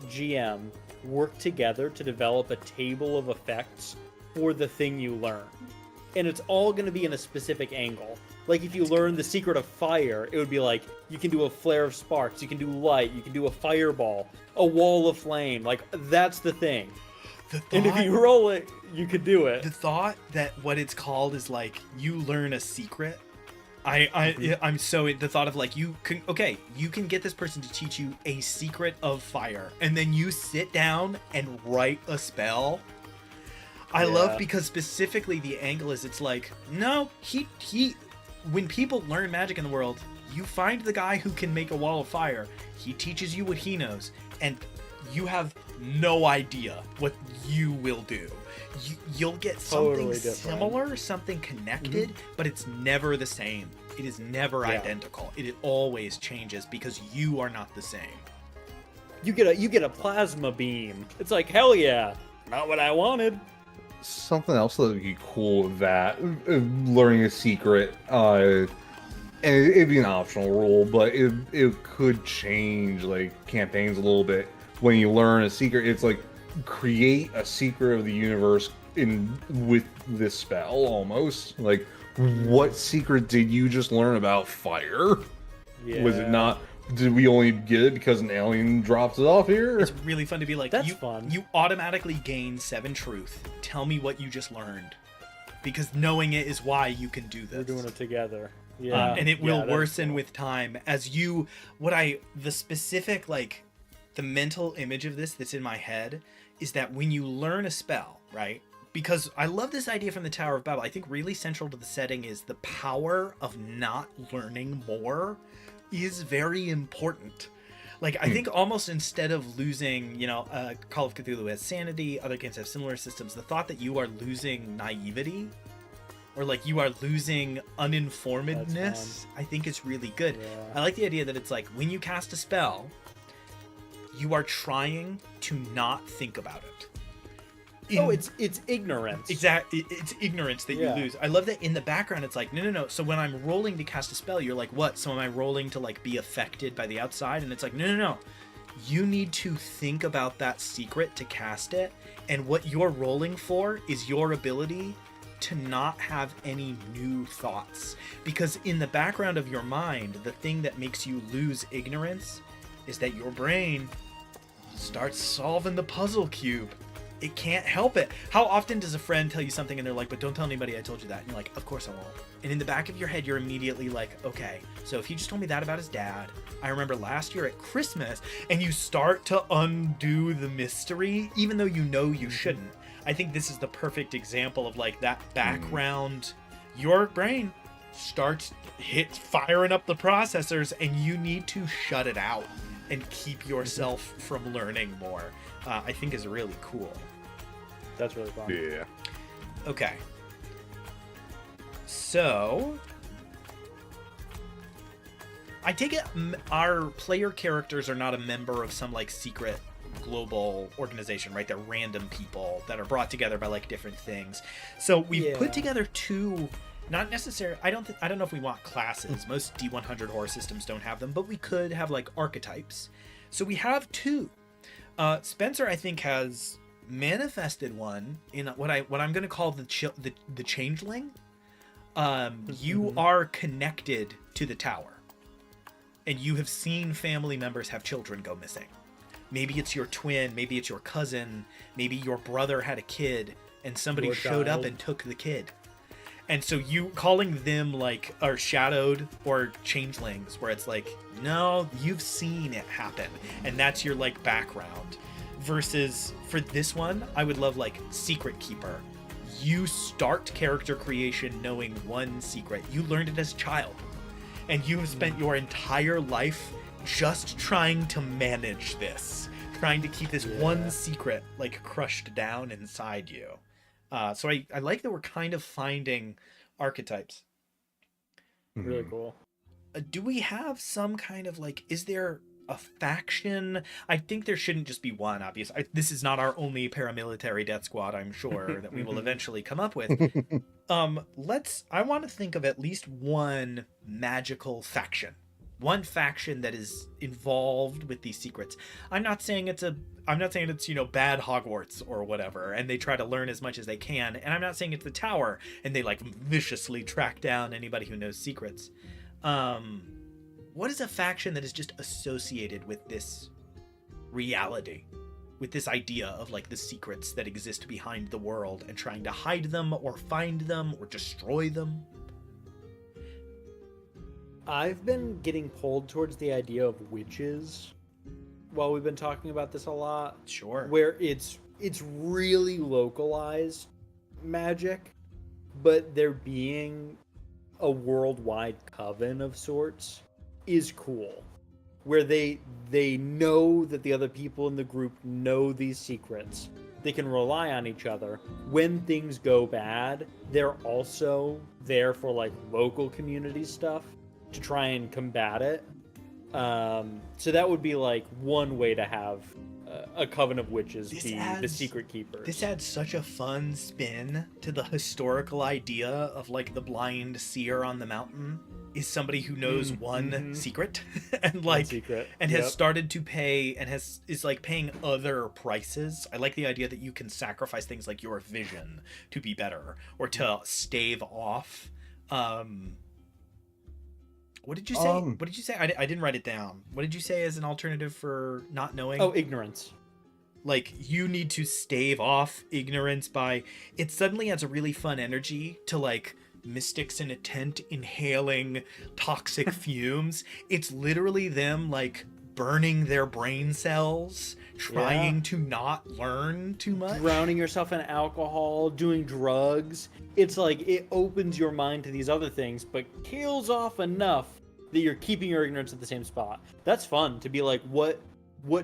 GM, work together to develop a table of effects for the thing you learn. And it's all going to be in a specific angle. Like if you learn the secret of fire, it would be like you can do a flare of sparks, you can do light, you can do a fireball, a wall of flame. Like that's the thing. And if you roll it, you could do it. The thought that what it's called is like you learn a secret. I'm so the thought of like you can get this person to teach you a secret of fire, and then you sit down and write a spell. I love because specifically the angle is it's like no he when people learn magic in the world, you find the guy who can make a wall of fire. He teaches you what he knows, and you have no idea what you will do. You'll get something Totally different. similar, something connected, but it's never the same. It is never identical. It always changes because you are not the same. You get a plasma beam. It's like hell yeah, not what I wanted. Something else that would be cool with that, learning a secret, and it'd be an optional rule, but it could change like campaigns a little bit. When you learn a secret, it's like create a secret of the universe with this spell almost. Like, what secret did you just learn about fire? Yeah. Was it not? Did we only get it because an alien dropped it off here? It's really fun to be like, That's fun. You automatically gain 7 truth. Tell me what you just learned. Because knowing it is why you can do this. We're doing it together. Yeah. And it will that's worsen cool. with time as the specific, like, the mental image of this that's in my head is that when you learn a spell, right? Because I love this idea from the Tower of Babel. I think really central to the setting is the power of not learning more is very important. Like, I think almost instead of losing, Call of Cthulhu has sanity, other games have similar systems, the thought that you are losing naivety or like you are losing uninformedness, I think is really good. Yeah. I like the idea that it's like when you cast a spell, you are trying to not think about it. It's ignorance. Exactly. It's ignorance that you Yeah. lose. I love that in the background it's like, no. So when I'm rolling to cast a spell, you're like, what? So am I rolling to like be affected by the outside? And it's like, no. You need to think about that secret to cast it. And what you're rolling for is your ability to not have any new thoughts. Because in the background of your mind, the thing that makes you lose ignorance is that your brain starts solving the puzzle cube. It can't help it. How often does a friend tell you something and they're like, but don't tell anybody I told you that? And you're like, of course I won't. And in the back of your head, you're immediately like, okay, so if he just told me that about his dad, I remember last year at Christmas, and you start to undo the mystery, even though you know you shouldn't. I think this is the perfect example of like that background. Your brain starts firing up the processors and you need to shut it out and keep yourself from learning more. I think is really cool. That's really fun. Yeah. Okay. So, I take it our player characters are not a member of some like secret global organization, right? They're random people that are brought together by like different things. So we've put together two, not necessarily. I don't know if we want classes. Most D100 horror systems don't have them, but we could have like archetypes. So we have two. Spencer, I think, has manifested one in what I'm going to call the changeling. You are connected to the tower, and you have seen family members have children go missing. Maybe it's your twin, maybe it's your cousin, maybe your brother had a kid and somebody showed up and took the kid. And so you calling them like are shadowed or changelings, where it's like, no, you've seen it happen, and that's your like background. Versus for this one, I would love like secret keeper. You start character creation knowing one secret. You learned it as a child, and you have spent your entire life just trying to manage this, trying to keep this one secret like crushed down inside you. So I like that we're kind of finding archetypes. Really cool. Do we have some kind of like, is there a faction? I think there shouldn't just be one, obviously. This is not our only paramilitary death squad, I'm sure, that we will eventually come up with. I want to think of at least one magical faction. One faction that is involved with these secrets. I'm not saying it's bad Hogwarts or whatever, and they try to learn as much as they can. And I'm not saying it's the tower and they like viciously track down anybody who knows secrets. What is a faction that is just associated with this reality, with this idea of like the secrets that exist behind the world and trying to hide them or find them or destroy them? I've been getting pulled towards the idea of witches while we've been talking about this a lot. Sure. Where it's really localized magic, but there being a worldwide coven of sorts is cool. Where they know that the other people in the group know these secrets. They can rely on each other. When things go bad, they're also there for like local community stuff to try and combat it. So that would be like one way to have a coven of witches be the secret keepers. This adds such a fun spin to the historical idea of like the blind seer on the mountain is somebody who knows one secret and like has started to pay and is like paying other prices. I like the idea that you can sacrifice things like your vision to be better or to stave off. What did you say? What did you say? I didn't write it down. What did you say as an alternative for not knowing? Oh, ignorance. Like, you need to stave off ignorance by... It suddenly adds a really fun energy to, like, mystics in a tent inhaling toxic fumes. It's literally them, like, burning their brain cells, trying to not learn too much. Drowning yourself in alcohol, doing drugs. It's like, it opens your mind to these other things, but kills off enough that you're keeping your ignorance at the same spot. That's fun, to be like, what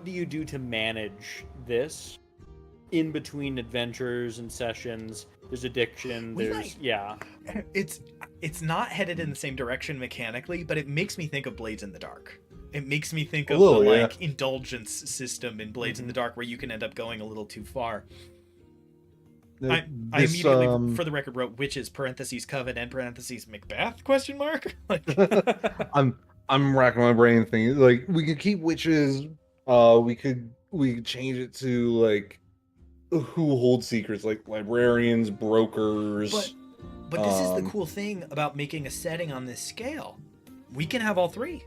do you do to manage this? In between adventures and sessions, there's addiction, It's not headed in the same direction mechanically, but it makes me think of Blades in the Dark. It makes me think of like indulgence system in Blades in the Dark, where you can end up going a little too far. I immediately, for the record, wrote witches parentheses coven and parentheses Macbeth question mark. Like, I'm racking my brain thinking like we could keep witches. We could change it to like who holds secrets, like librarians, brokers. But this is the cool thing about making a setting on this scale. We can have all three.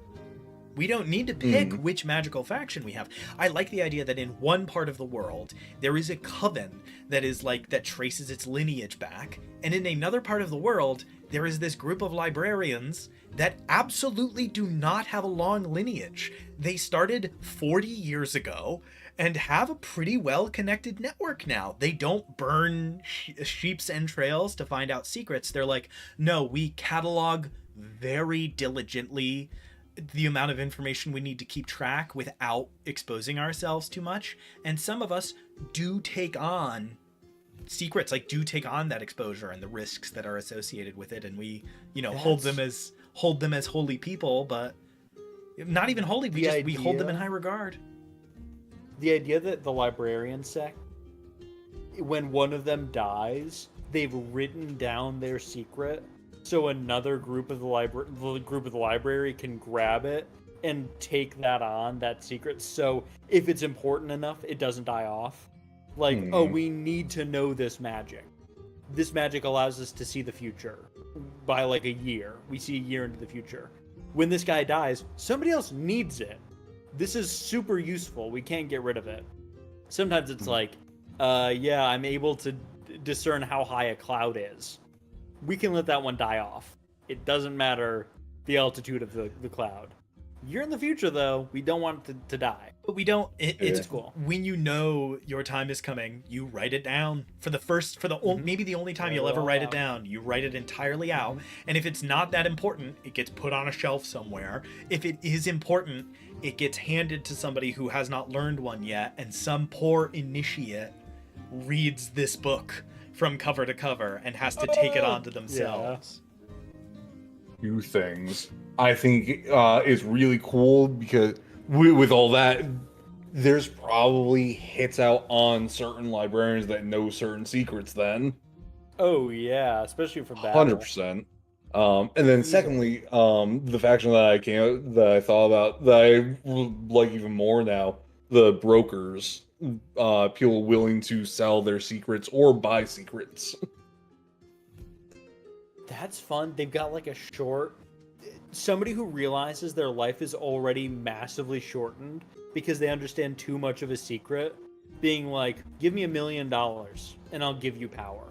We don't need to pick which magical faction we have. I like the idea that in one part of the world, there is a coven that is like, that traces its lineage back. And in another part of the world, there is this group of librarians that absolutely do not have a long lineage. They started 40 years ago and have a pretty well-connected network now. They don't burn sheep's entrails to find out secrets. They're like, no, we catalog very diligently the amount of information we need to keep track without exposing ourselves too much. And some of us do take on secrets like do take on that exposure and the risks that are associated with it, and we, you know, That's- hold them as holy people, but not even holy. We hold them in high regard. The idea that the librarian sect, when one of them dies, they've written down their secret, so another group of the library can grab it and take that secret. So if it's important enough, it doesn't die off. Like, oh, we need to know this magic. This magic allows us to see the future by like a year. We see a year into the future. When this guy dies, somebody else needs it. This is super useful. We can't get rid of it. Sometimes it's like, yeah, I'm able to discern how high a cloud is. We can let that one die off. It doesn't matter the altitude of the cloud. You're in the future, though. We don't want it to die. But we don't. It's cool. When you know your time is coming, you write it down maybe the only time you'll ever write it down. You write it entirely out, and if it's not that important, it gets put on a shelf somewhere. If it is important, it gets handed to somebody who has not learned one yet, and some poor initiate reads this book from cover to cover and has to take it onto themselves. Few things I think is really cool, because with all that, there's probably hits out on certain librarians that know certain secrets then. Oh yeah, especially for battle. 100%. And then secondly, the faction that I thought about that I like even more now, the brokers, people willing to sell their secrets or buy secrets. That's fun. They've got like a short. Somebody who realizes their life is already massively shortened because they understand too much of a secret, being like, give me $1 million and I'll give you power.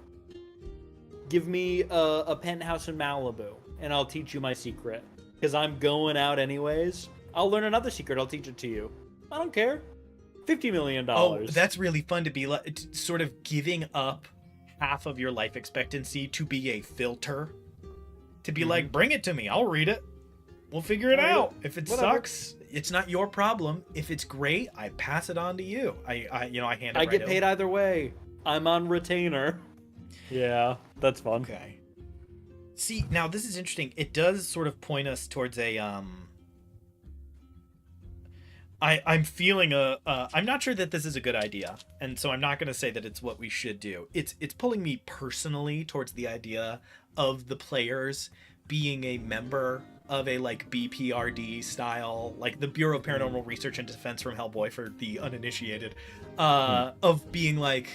Give me a penthouse in Malibu and I'll teach you my secret. Because I'm going out anyways. I'll learn another secret. I'll teach it to you. I don't care. $50 million. Oh, that's really fun to be sort of giving up half of your life expectancy to be a filter. To be like, bring it to me. I'll read it. We'll figure it out. If it sucks, it's not your problem. If it's great, I pass it on to you. I hand it I get paid either way. I'm on retainer. Yeah, that's fun. Okay. See, now this is interesting. It does sort of point us towards a I'm feeling I'm not sure that this is a good idea, and so I'm not going to say that it's what we should do. It's pulling me personally towards the idea of the players being a member of a like BPRD style, like the Bureau of Paranormal Research and Defense from Hellboy for the uninitiated, of being like,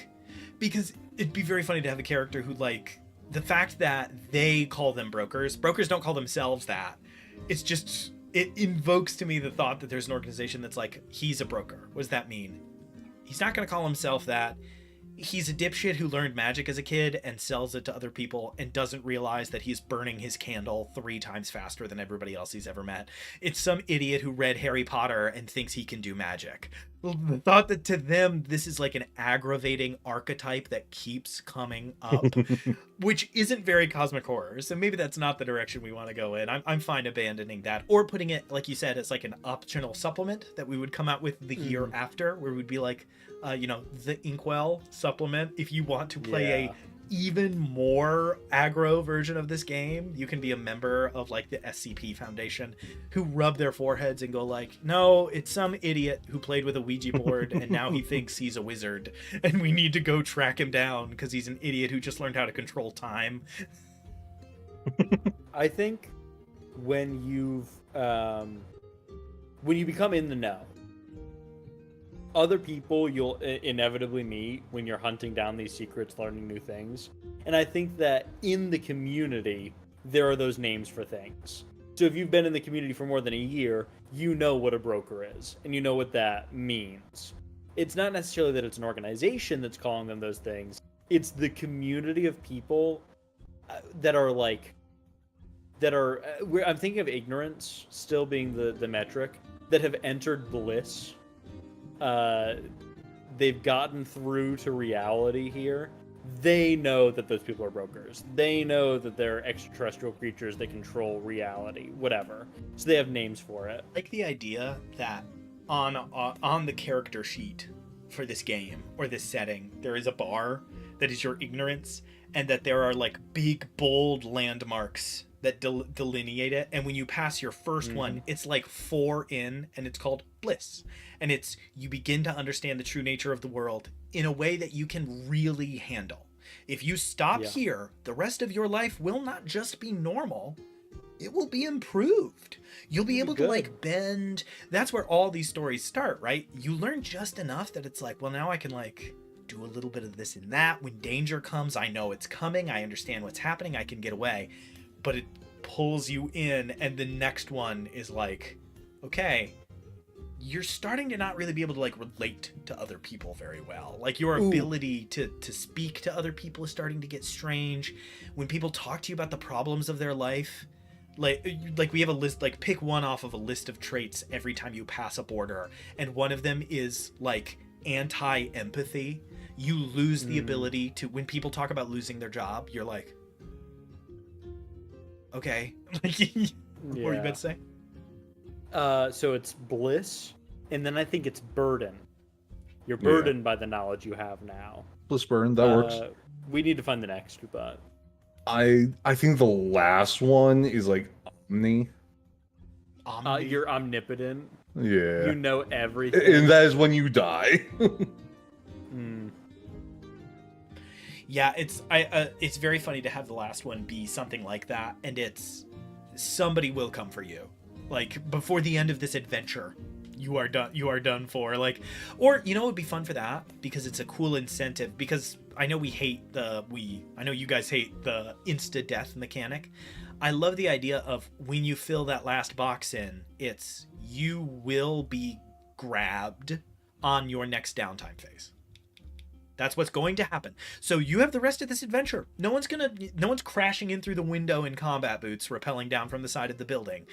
because it'd be very funny to have a character who, like, the fact that they call them brokers don't call themselves that. It's just, it invokes to me the thought that there's an organization that's like, he's a broker. What does that mean? He's not going to call himself that. He's a dipshit who learned magic as a kid and sells it to other people and doesn't realize that he's burning his candle 3 times faster than everybody else he's ever met. It's some idiot who read Harry Potter and thinks he can do magic. The thought that to them this is like an aggravating archetype that keeps coming up, which isn't very cosmic horror. So maybe that's not the direction we want to go in. I'm fine abandoning that, or putting it, like you said, as like an optional supplement that we would come out with the year after, where we'd be like, the Inkwell supplement. If you want to play a even more aggro version of this game, you can be a member of like the SCP Foundation, who rub their foreheads and go like, no, it's some idiot who played with a Ouija board and now he thinks he's a wizard and we need to go track him down because he's an idiot who just learned how to control time. I think when you become in the know, other people you'll inevitably meet when you're hunting down these secrets, learning new things. And I think that in the community, there are those names for things. So if you've been in the community for more than a year, you know what a broker is, and you know what that means. It's not necessarily that it's an organization that's calling them those things. It's the community of people that are I'm thinking of ignorance still being the metric, that have entered bliss. They've gotten through to reality here. They know that those people are brokers. They know that they're extraterrestrial creatures that control reality, whatever. So they have names for it. I like the idea that on the character sheet for this game or this setting, there is a bar that is your ignorance, and that there are like big bold landmarks that delineate it. And when you pass your first one, it's like 4 in, and it's called bliss. And it's, you begin to understand the true nature of the world in a way that you can really handle. If you stop here, the rest of your life will not just be normal, it will be improved. You'll be able to like bend. That's where all these stories start, right? You learn just enough that it's like, well, now I can like do a little bit of this and that. When danger comes, I know it's coming. I understand what's happening. I can get away. But it pulls you in, and the next one is like, okay, you're starting to not really be able to like relate to other people very well. Like your ability to speak to other people is starting to get strange. When people talk to you about the problems of their life, like we have a list, like pick one off of a list of traits every time you pass a border, and one of them is like anti-empathy. You lose the ability to, when people talk about losing their job, you're like, okay. What were you about to say? So it's bliss, and then I think it's burden. You're burdened by the knowledge you have now. Bliss burden, that works. We need to find the next, but I think the last one is like omni. You're omnipotent. Yeah. You know everything. And that is when you die. Yeah, it's very funny to have the last one be something like that, and it's somebody will come for you. Like before the end of this adventure, you are done for. Like, or you know what would be fun for that, because it's a cool incentive, because I know I know you guys hate the insta death mechanic. I love the idea of when you fill that last box in, it's you will be grabbed on your next downtime phase. That's what's going to happen. So you have the rest of this adventure. No one's crashing in through the window in combat boots, rappelling down from the side of the building.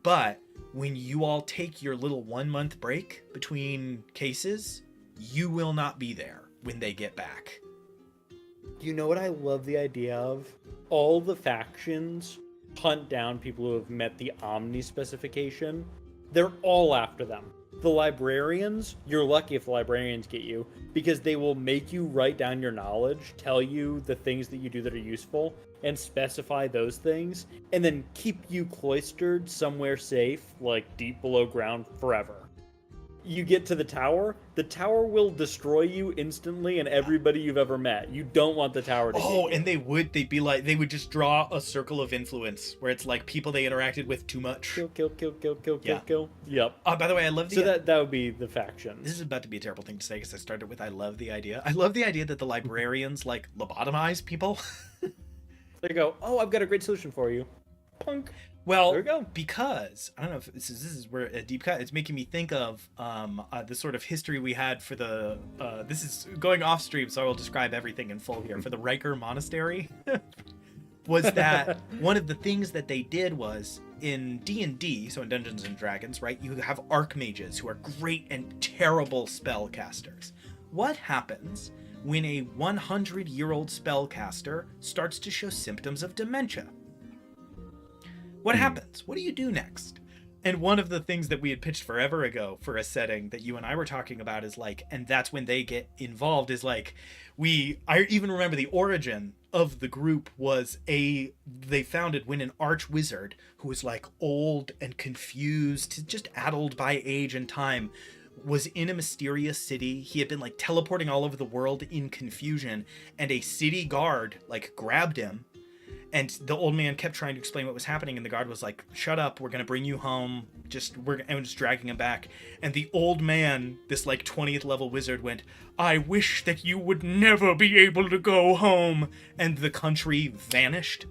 But when you all take your little 1-month break between cases, you will not be there when they get back. You know what I love the idea of? All the factions hunt down people who have met the Omni specification. They're all after them. The librarians, you're lucky if the librarians get you, because they will make you write down your knowledge, tell you the things that you do that are useful, and specify those things, and then keep you cloistered somewhere safe, like deep below ground forever. You get to the tower will destroy you instantly and everybody you've ever met. You don't want the tower to get you. And they would just draw a circle of influence where it's like people they interacted with too much. Kill. Yep. By the way, I love the... So that would be the faction. This is about to be a terrible thing to say because I started with I love the idea. I love the idea that the librarians like lobotomize people. They go, oh, I've got a great solution for you. Punk. Well, there we go. Because I don't know if this is where a deep cut. It's making me think of the sort of history we had for the. This is going off stream, so I will describe everything in full here. For the Riker Monastery, was that one of the things that they did was in D&D, so in Dungeons and Dragons, right? You have archmages who are great and terrible spellcasters. What happens when a 100-year-old spellcaster starts to show symptoms of dementia? What happens? What do you do next? And one of the things that we had pitched forever ago for a setting that you and I were talking about is like, and that's when they get involved, is like, I even remember the origin of the group was they founded when an arch wizard who was like old and confused, just addled by age and time, was in a mysterious city. He had been like teleporting all over the world in confusion, and a city guard like grabbed him. And the old man kept trying to explain what was happening, and the guard was like, shut up, we're going to bring you home. And just dragging him back. And the old man, this like 20th level wizard, went, I wish that you would never be able to go home. And the country vanished.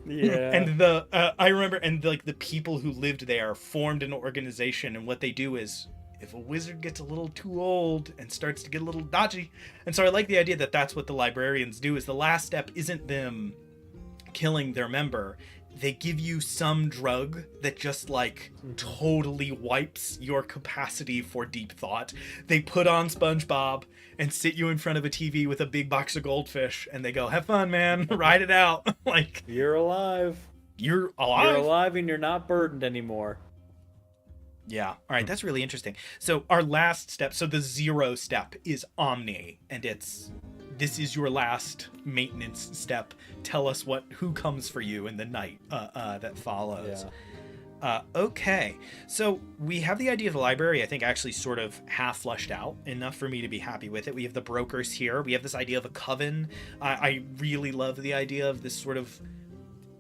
Yeah. And I remember, and like the people who lived there formed an organization, and what they do is, if a wizard gets a little too old and starts to get a little dodgy. And so I like the idea that that's what the librarians do, is the last step isn't them killing their member. They give you some drug that just like totally wipes your capacity for deep thought. They put on SpongeBob and sit you in front of a TV with a big box of goldfish, and they go, have fun, man, ride it out. Like, you're alive. You're alive. You're alive and you're not burdened anymore. Yeah. All right. That's really interesting. So our last step, so the 0 step is Omni, and it's this is your last maintenance step. Tell us who comes for you in the night that follows. Okay, so we have the idea of the library, I think, actually sort of half fleshed out enough for me to be happy with it. We have the brokers here. We have this idea of a coven. I really love the idea of this sort of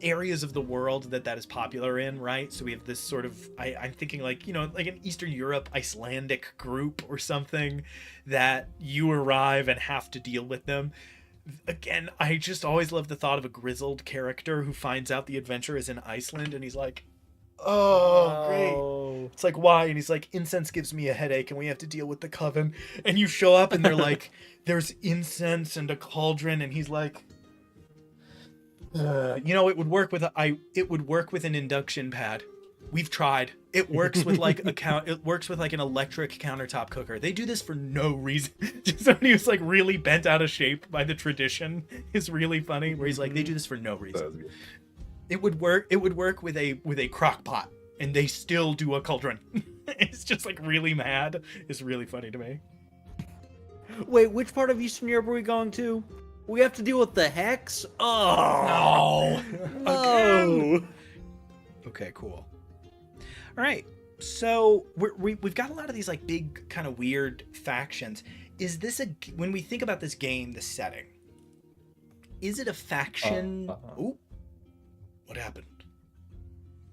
areas of the world that is popular in, right? So we have this sort of, I'm thinking like, you know, like an Eastern Europe Icelandic group or something that you arrive and have to deal with them. Again, I just always love the thought of a grizzled character who finds out the adventure is in Iceland and he's like, oh, great. It's like, why? And he's like, incense gives me a headache and we have to deal with the coven. And you show up and they're like, there's incense and a cauldron. And he's like, you know, it would work with an induction pad. We've tried. It works with like it works with like an electric countertop cooker. They do this for no reason. Just somebody who's like really bent out of shape by the tradition is really funny. Where he's like, they do this for no reason. It would work with a crock pot, and they still do a cauldron. It's just like really mad. It's really funny to me. Wait, which part of Eastern Europe are we going to? We have to deal with the Hex? Oh no! Okay, cool. All right, so we've got a lot of these like big kind of weird factions. Is this when we think about this game, the setting? Is it a faction? Ooh. What happened?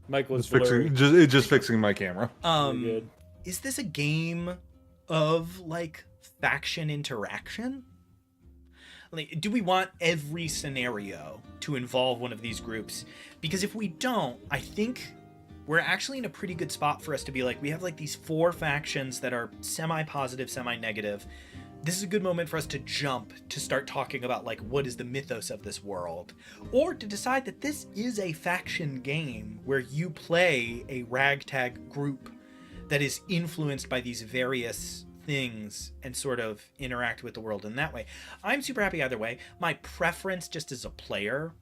Mike was just fixing my camera. Good. Is this a game of like faction interaction? Like, do we want every scenario to involve one of these groups? Because if we don't, I think we're actually in a pretty good spot for us to be like, we have like these 4 factions that are semi-positive, semi-negative. This is a good moment for us to jump to start talking about like what is the mythos of this world, or to decide that this is a faction game where you play a ragtag group that is influenced by these various things and sort of interact with the world in that way. I'm super happy either way. My preference just as a player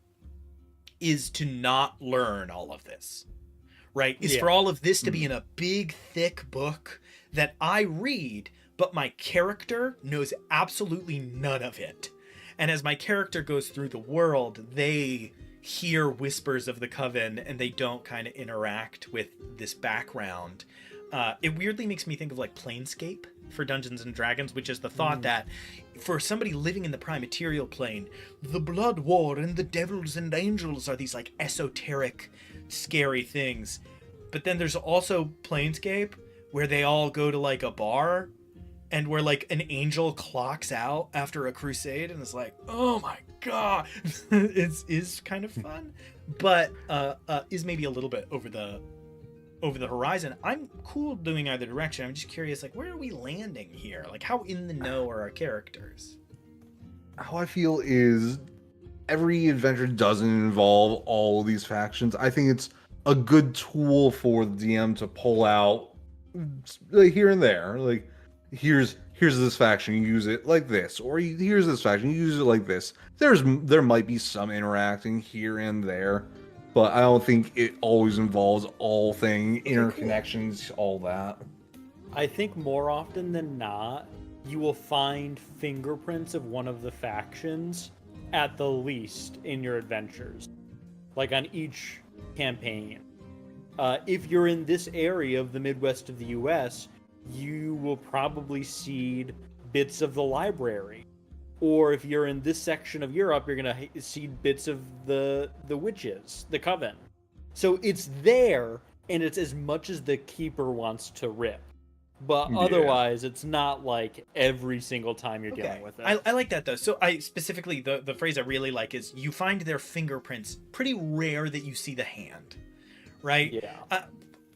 is to not learn all of this, right? Is for all of this to be in a big, thick book that I read, but my character knows absolutely none of it. And as my character goes through the world, they hear whispers of the coven and they don't kind of interact with this background. It weirdly makes me think of like Planescape for Dungeons and Dragons, which is the thought that for somebody living in the Primaterial plane, the Blood War and the devils and angels are these like esoteric, scary things. But then there's also Planescape where they all go to like a bar and where like an angel clocks out after a crusade and is like, oh my god. is kind of fun, but is maybe a little bit over the horizon. I'm cool doing either direction. I'm just curious, like, where are we landing here? Like, how in the know are our characters? How I feel is every adventure doesn't involve all of these factions. I think it's a good tool for the DM to pull out like, here and there. Like, here's this faction, you use it like this, or here's this faction, you use it like this. There might be some interacting here and there, but I don't think it always involves all thing interconnections, all that. I think more often than not, you will find fingerprints of one of the factions at the least in your adventures, like on each campaign. If you're in this area of the Midwest of the US, you will probably seed bits of the library. Or if you're in this section of Europe, you're going to seed bits of the witches, the coven. So it's there, and it's as much as the keeper wants to rip. But otherwise, it's not like every single time you're dealing with it. I like that, though. So I specifically, the phrase I really like is you find their fingerprints. Pretty rare that you see the hand, right? Yeah.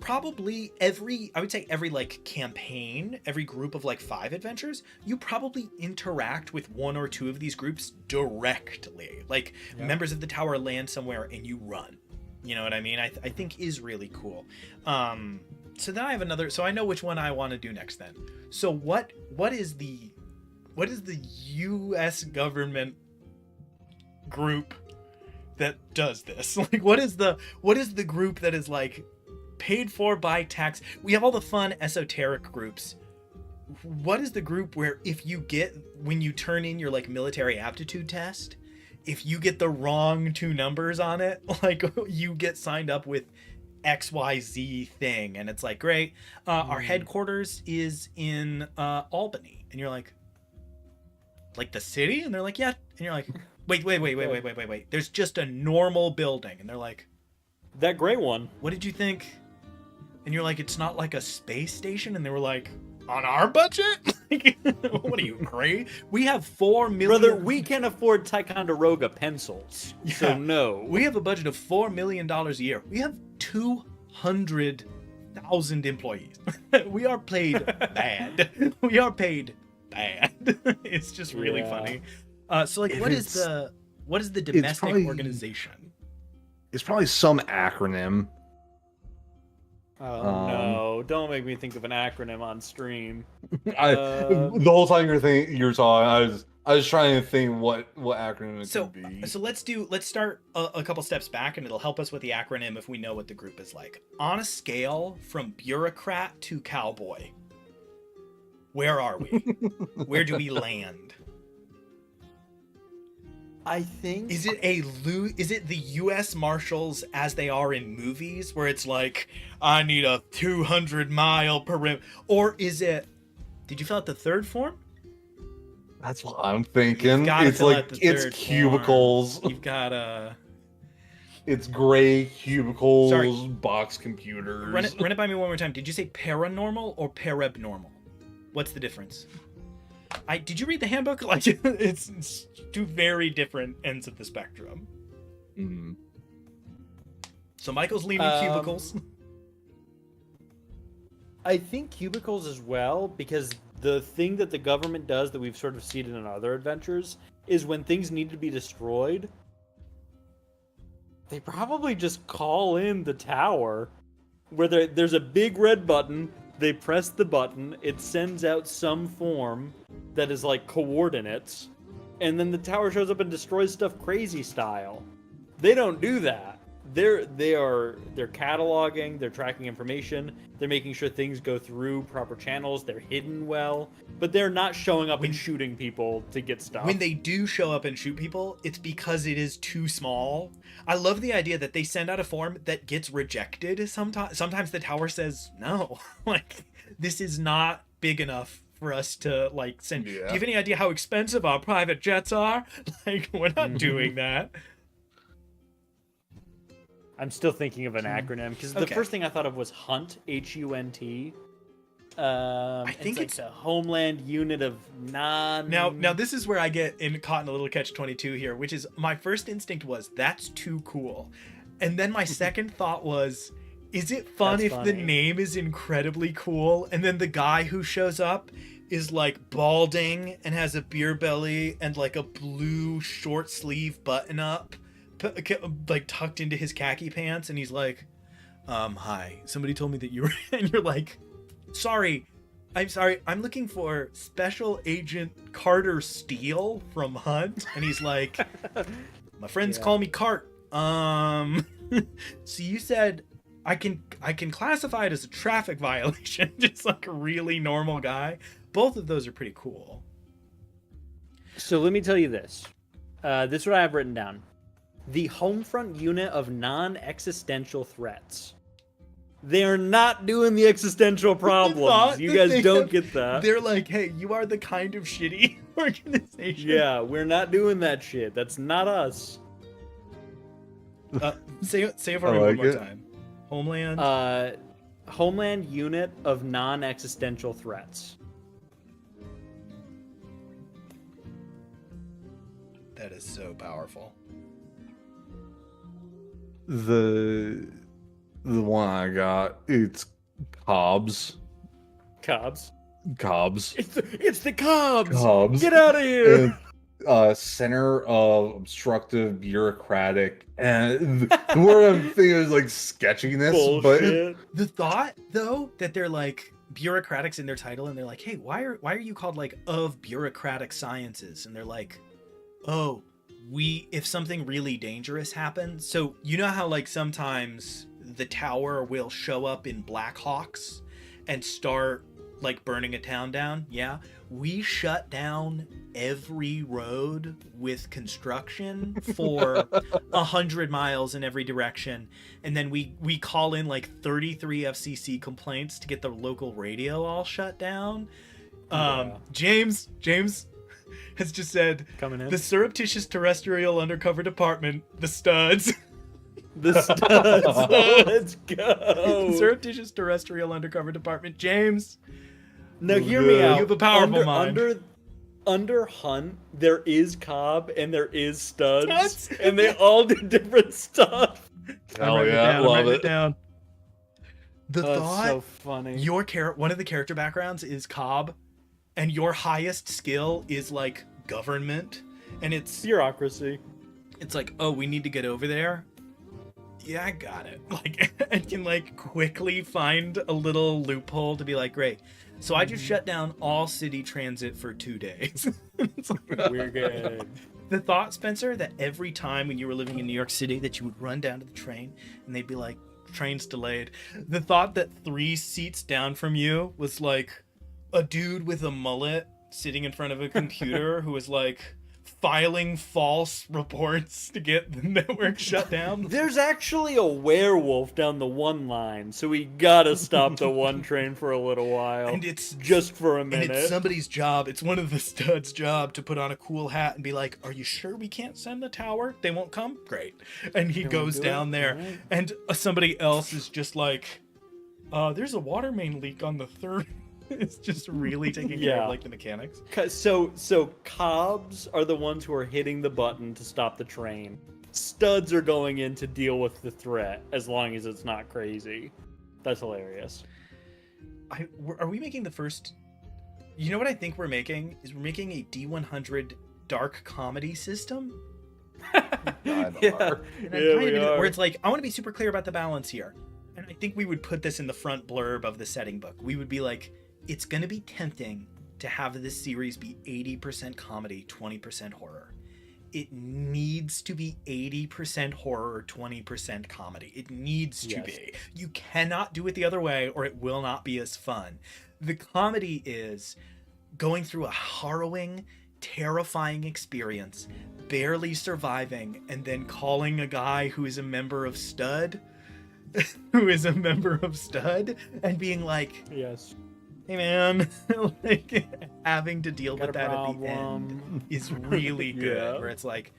Probably I would say every like campaign, every group of like 5 adventures, you probably interact with 1 or 2 of these groups directly. Like members of the tower land somewhere and you run. You know what I mean? I think is really cool. So then I have another. So I know which one I want to do next. Then. So what is the U.S. government group that does this? Like, what is the group that is like paid for by tax? We have all the fun esoteric groups. What is the group where if you get when you turn in your like military aptitude test, if you get the wrong 2 numbers on it, like you get signed up with XYZ thing, and it's like, great, our headquarters is in Albany, and you're like the city, and they're like, yeah, and you're like, wait, there's just a normal building, and they're like, that gray one. what did you think? And you're like, it's not like a space station, and they were like, on our budget? Like, what are you, crazy? We have 4 million. Brother, we can afford Ticonderoga pencils. Yeah. So no. We have a budget of $4 million a year. We have 200,000 employees. We are paid bad. We are paid bad. It's just really funny. So like, what is the domestic organization? It's probably some acronym. Oh no! Don't make me think of an acronym on stream. The whole time you're talking, I was trying to think what acronym it could be. So let's start a couple steps back, and it'll help us with the acronym if we know what the group is like. On a scale from bureaucrat to cowboy, where are we? Where do we land? I think is it the U.S. Marshals as they are in movies, where it's like, I need a 200-mile perimeter, or is it? Did you fill out the 3rd form? That's what I'm thinking. It's like it's cubicles. Form. You've got a. It's gray cubicles, Sorry. box computers. Run it by me one more time. Did you say paranormal or parabnormal? What's the difference? Did you read the handbook? Like, it's 2 very different ends of the spectrum. Mm. So Michael's leaning cubicles. I think cubicles as well, because the thing that the government does that we've sort of seen in other adventures is when things need to be destroyed, they probably just call in the tower, where there's a big red button. They press the button, it sends out some form that is like coordinates, and then the tower shows up and destroys stuff crazy style. They don't do that. They're cataloging, they're tracking information, they're making sure things go through proper channels, they're hidden well, but they're not showing up and shooting people to get stuff. When they do show up and shoot people, it's because it is too small. I love the idea that they send out a form that gets rejected sometimes. Sometimes the tower says no. Like, this is not big enough for us to like send. Yeah. Do you have any idea how expensive our private jets are? Like, we're not doing that. I'm still thinking of an acronym, because the first thing I thought of was HUNT, H-U-N-T. I think it's like a Homeland Unit of Non. Now this is where I get caught in a little catch-22 here, which is my first instinct was that's too cool, and then my second thought was, is it fun if the name is incredibly cool, and then the guy who shows up is like balding and has a beer belly and like a blue short sleeve button up, like tucked into his khaki pants, and he's like, hi, somebody told me that you were, and you're like, I'm sorry, I'm looking for Special Agent Carter Steele from Hunt, and he's like, my friends call me Cart. So you said I can classify it as a traffic violation, just like a really normal guy. Both of those are pretty cool. So let me tell you this. This is what I have written down. The Homefront Unit of Non-Existential Threats. They are not doing the existential problems. You guys don't get that. They're like, hey, you are the kind of shitty organization. Yeah, we're not doing that shit. That's not us. Say it for me one more time. Homeland? Homeland Unit of Non-Existential Threats. That is so powerful. The one I got, it's Cobbs. Cobbs. It's the Cubs. Get out of here. And, Center of Obstructive Bureaucratic, and the word I'm thinking is like sketchiness. Bullshit. But The thought, though, that they're like bureaucratics in their title, and they're like, hey, why are you called like of bureaucratic sciences? And they're like, oh, if something really dangerous happens. So you know how like sometimes the tower will show up in Blackhawks and start like burning a town down, yeah, we shut down every road with construction for 100 miles in every direction, and then we call in like 33 FCC complaints to get the local radio all shut down. James has just said, Coming in. the surreptitious terrestrial undercover department, the studs. The studs. Let's go. Surreptitious terrestrial undercover department, James. Now hear me out. You have a powerful mind. Under Hunt, there is Cobb and there is Studs, and they all do different stuff. Hell yeah, I love it. Down. The That's thought, so funny. one of the character backgrounds is Cobb, and your highest skill is like government, and it's Bureaucracy. It's like, oh, we need to get over there. Yeah, I got it. Like, and can like quickly find a little loophole to be like, great. So I just shut down all city transit for 2 days. It's like, We're good. the thought, Spencer, that every time when you were living in New York City that you would run down to the train and they'd be like, train's delayed. The thought that 3 seats down from you was like a dude with a mullet sitting in front of a computer who was like filing false reports to get the network shut down. There's actually a werewolf down the one line, so we gotta stop the one train for a little while. And it's just for a minute. And it's somebody's job. It's one of the studs' job to put on a cool hat and be like, "Are you sure we can't send the tower? They won't come? Great." And he goes down there, right. And somebody else is just like, "There's a water main leak on the 3rd." It's just really taking care of like the mechanics. So Cobbs are the ones who are hitting the button to stop the train. Studs are going in to deal with the threat, as long as it's not crazy. That's hilarious. Are we making the first? You know what I think we're making is we're making a D100 dark comedy system. Yeah, we are. Where it's like, I want to be super clear about the balance here, and I think we would put this in the front blurb of the setting book. We would be like, it's going to be tempting to have this series be 80% comedy, 20% horror. It needs to be 80% horror, 20% comedy. It needs to be. You cannot do it the other way or it will not be as fun. The comedy is going through a harrowing, terrifying experience, barely surviving, and then calling a guy who is a member of Stud, and being like, yes. Hey man, like having to deal with that at the end is really good. Where it's like,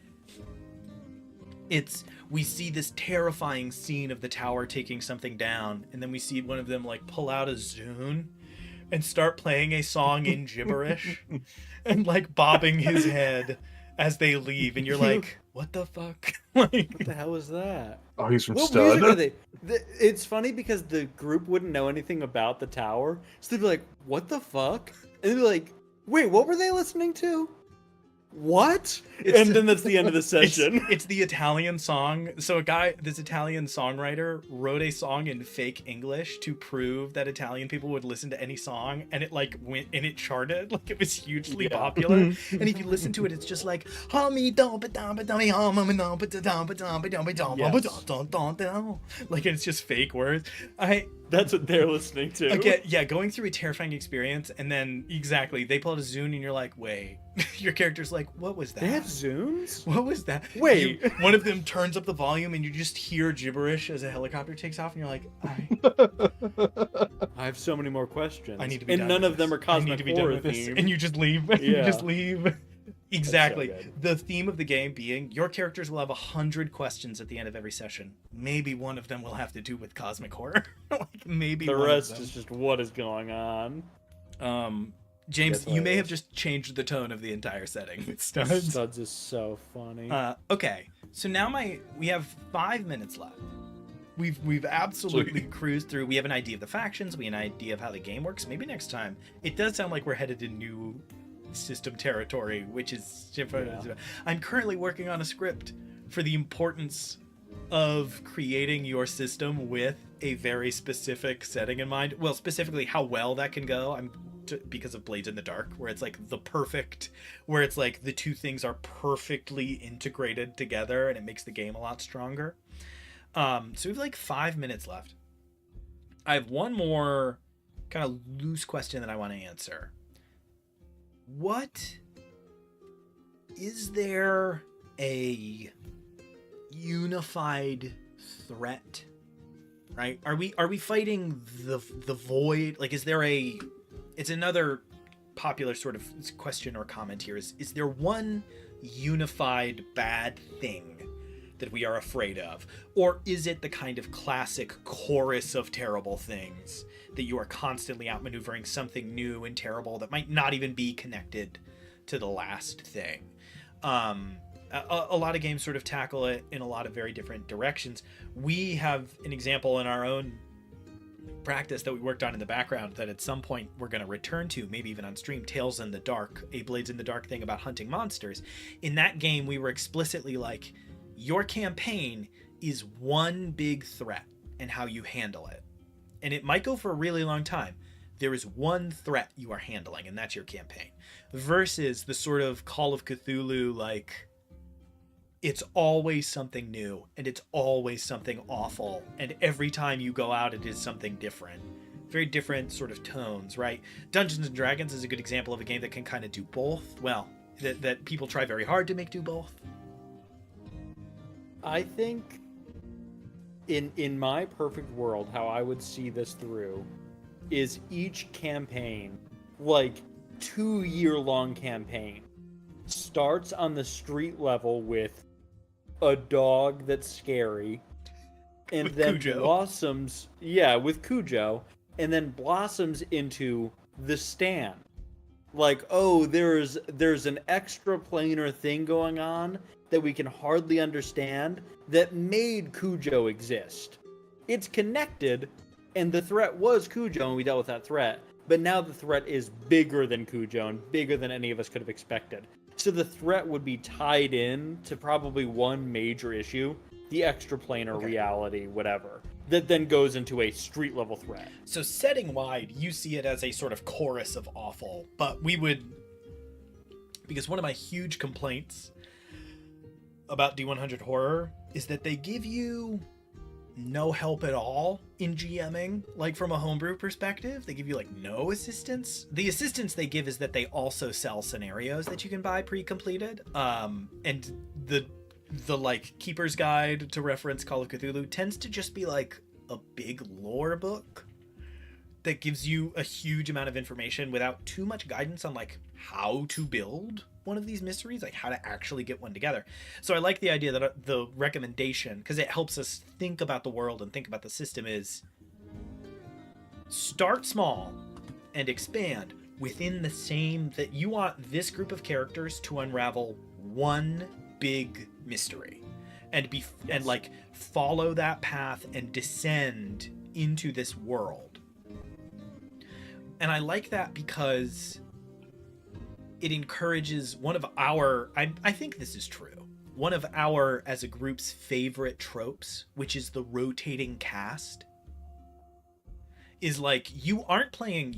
we see this terrifying scene of the tower taking something down, and then we see one of them like pull out a Zune and start playing a song in gibberish and like bobbing his head as they leave, and you're like, what the fuck? Like, what the hell was that? Oh, he's from what Stud. Music are they? It's funny because the group wouldn't know anything about the tower, so they'd be like, what the fuck? And they'd be like, wait, what were they listening to? What? And then that's the end of the session. It's the Italian song. So this Italian songwriter wrote a song in fake English to prove that Italian people would listen to any song, and it like went and it charted, like it was hugely popular. And if you listen to it, it's just like like it's just fake words. That's what they're listening to. Again, going through a terrifying experience, and then they pull out a Zune, and you're like, wait. Your character's like, what was that? They have Zunes? What was that? Wait. One of them turns up the volume, and you just hear gibberish as a helicopter takes off, and you're like, I have so many more questions. I need to be and done none with of them this. are cosmic I need to be done with this. And you just leave. You just leave. Exactly. So the theme of the game being your characters will have 100 questions at the end of every session. Maybe one of them will have to do with cosmic horror. Like maybe the one rest of them. is just what is going on. James, you may have just changed the tone of the entire setting with Studs. Studs is so funny. Okay, so now we have 5 minutes left. We've absolutely cruised through. We have an idea of the factions. We have an idea of how the game works. Maybe next time. It does sound like we're headed to new system territory, which is I'm currently working on a script for the importance of creating your system with a very specific setting in mind. Well, specifically how well that can go. Because of Blades in the Dark, where it's like where it's like the two things are perfectly integrated together and it makes the game a lot stronger. So we have like 5 minutes left. I have one more kind of loose question that I want to answer. What is there a unified threat? Right? Are we fighting the void? Like, is there a? It's another popular sort of question or comment here. Is there one unified bad thing that we are afraid of, or is it the kind of classic chorus of terrible things that you are constantly outmaneuvering something new and terrible that might not even be connected to the last thing? A lot of games sort of tackle it in a lot of very different directions. We have an example in our own practice that we worked on in the background that at some point we're going to return to, maybe even on stream, Tales in the Dark, a Blades in the Dark thing about hunting monsters. In that game, we were explicitly like, your campaign is one big threat and how you handle it. And it might go for a really long time. There is one threat you are handling, and that's your campaign. Versus the sort of Call of Cthulhu, like, it's always something new, and it's always something awful, and every time you go out, it is something different. Very different sort of tones, right? Dungeons and Dragons is a good example of a game that can kind of do both. Well, that people try very hard to make do both. I think in my perfect world, how I would see this through is each campaign, like 2-year-long campaign, starts on the street level with a dog that's scary, and with then Cujo. blossoms, with Cujo, and then blossoms into the Stand. Like, oh, there's an extra planar thing going on that we can hardly understand that made Cujo exist. It's connected, and the threat was Cujo, and we dealt with that threat. But now the threat is bigger than Cujo and bigger than any of us could have expected. So the threat would be tied in to probably one major issue, the extraplanar reality, whatever, that then goes into a street level threat. So setting wide, you see it as a sort of chorus of awful, but we would, because one of my huge complaints about D100 Horror is that they give you no help at all in GMing. Like, from a homebrew perspective, they give you like no assistance. The assistance they give is that they also sell scenarios that you can buy pre-completed, and the like Keeper's Guide, to reference Call of Cthulhu, tends to just be like a big lore book that gives you a huge amount of information without too much guidance on like how to build one of these mysteries, like how to actually get one together. So I like the idea that the recommendation, because it helps us think about the world and think about the system, is start small and expand within the same, that you want this group of characters to unravel one big mystery and and like follow that path and descend into this world. And I like that because it encourages one of our, I think this is true, one of our, as a group's, favorite tropes, which is the rotating cast, is like, you aren't playing,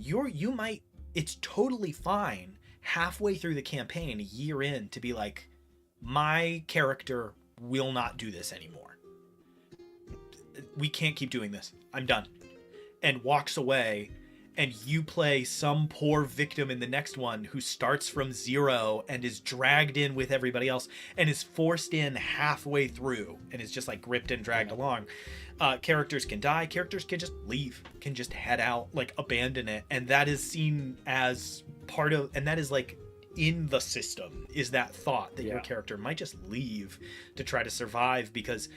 it's totally fine halfway through the campaign, a year in, to be like, my character will not do this anymore. We can't keep doing this. I'm done. And walks away, and you play some poor victim in the next one who starts from zero and is dragged in with everybody else and is forced in halfway through and is just like gripped and dragged along. Characters can die. Characters can just leave, can just head out, like abandon it. And that is seen as part of, and that is like in the system, is that thought that your character might just leave to try to survive, because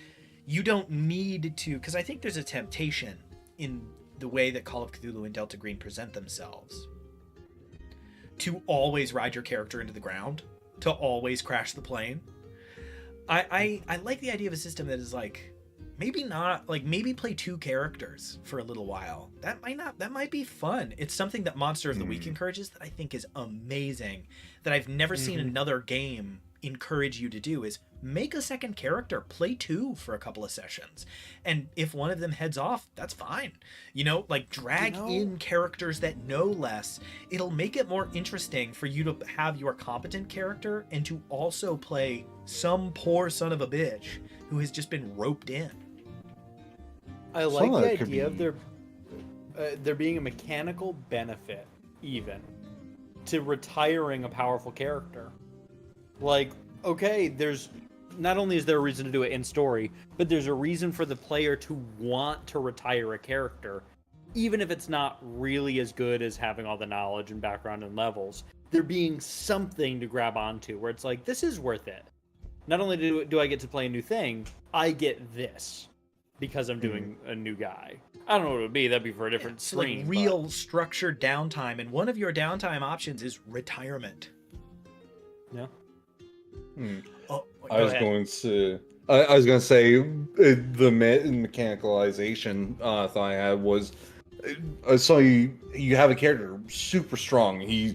you don't need to, because I think there's a temptation in the way that Call of Cthulhu and Delta Green present themselves to always ride your character into the ground, to always crash the plane. I like the idea of a system that is like, maybe not, like maybe play 2 characters for a little while. That might be fun. It's something that Monster of the Week encourages that I think is amazing, that I've never seen another game encourage you to do, is make a second character, play 2 for a couple of sessions, and if one of them heads off, that's fine. Like drag in characters that know less. It'll make it more interesting for you to have your competent character and to also play some poor son of a bitch who has just been roped in. I like the idea of there. there being a mechanical benefit even to retiring a powerful character. Like, okay, there's not only is there a reason to do it in story, but there's a reason for the player to want to retire a character, even if it's not really as good as having all the knowledge and background and levels. There being something to grab onto where it's like, this is worth it. Not only do I get to play a new thing, I get this because I'm doing a new guy. I don't know what it would be. That'd be for a different stream. Like real structured downtime, and one of your downtime options is retirement. Yeah. Oh, I was going to say the mechanicalization thought I had was so you have a character super strong. He's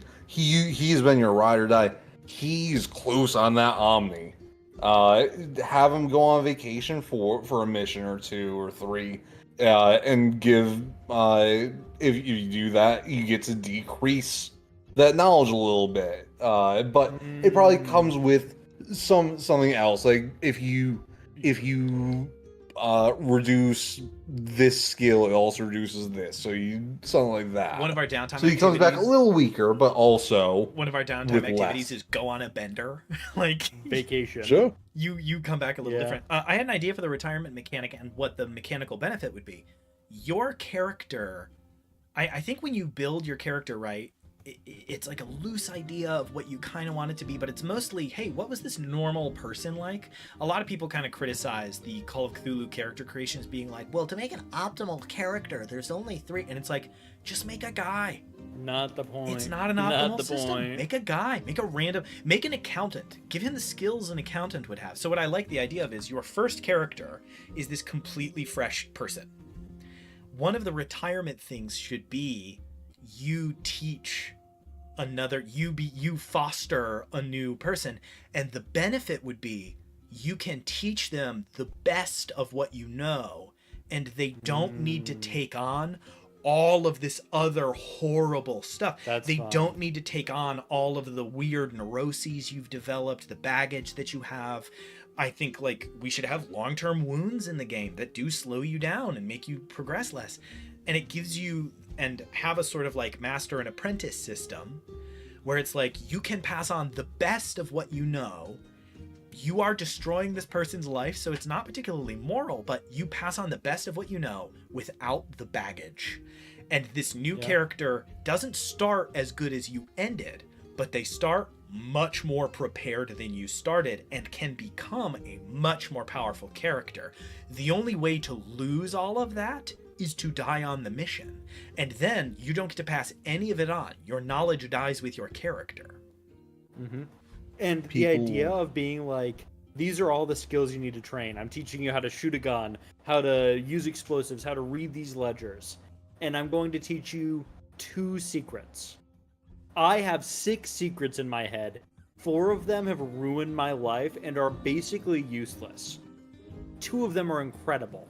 been your ride or die. He's close on that Omni. Have him go on vacation for a mission or 2 or 3, and give if you do that, you get to decrease that knowledge a little bit. But it probably comes with something else. Like if you reduce this skill, it also reduces this. So you something like that. One of our downtime. So he comes back a little weaker, but also one of our downtime with activities less. is go on a bender, like Vacation. Sure. You come back a little Yeah. different. I had an idea for the retirement mechanic and what the mechanical benefit would be. Your character, I think when you build your character right, it's like a loose idea of what you kind of want it to be, but it's mostly, hey, what was this normal person like? A lot of people kind of criticize the Call of Cthulhu character creations being like, well, to make an optimal character, there's only 3, and it's like, just make a guy. Not the point. It's not an optimal system. Make a guy. Make an accountant. Give him the skills an accountant would have. So what I like the idea of is your first character is this completely fresh person. One of the retirement things should be you teach you foster a new person, and the benefit would be you can teach them the best of what you know, and they don't need to take on all of this other horrible stuff. They don't need to take on all of the weird neuroses you've developed, the baggage that you have. I think like we should have long-term wounds in the game that do slow you down and make you progress less. And it gives you, and have a sort of like master and apprentice system where it's like you can pass on the best of what you know. You are destroying this person's life, so it's not particularly moral, but you pass on the best of what you know without the baggage. And this new character doesn't start as good as you ended, but they start much more prepared than you started and can become a much more powerful character. The only way to lose all of that is to die on the mission. And then you don't get to pass any of it on. Your knowledge dies with your character. Mm-hmm. And the idea of being like, these are all the skills you need to train. I'm teaching you how to shoot a gun, how to use explosives, how to read these ledgers. And I'm going to teach you 2 secrets. I have 6 secrets in my head. 4 of them have ruined my life and are basically useless. 2 of them are incredible.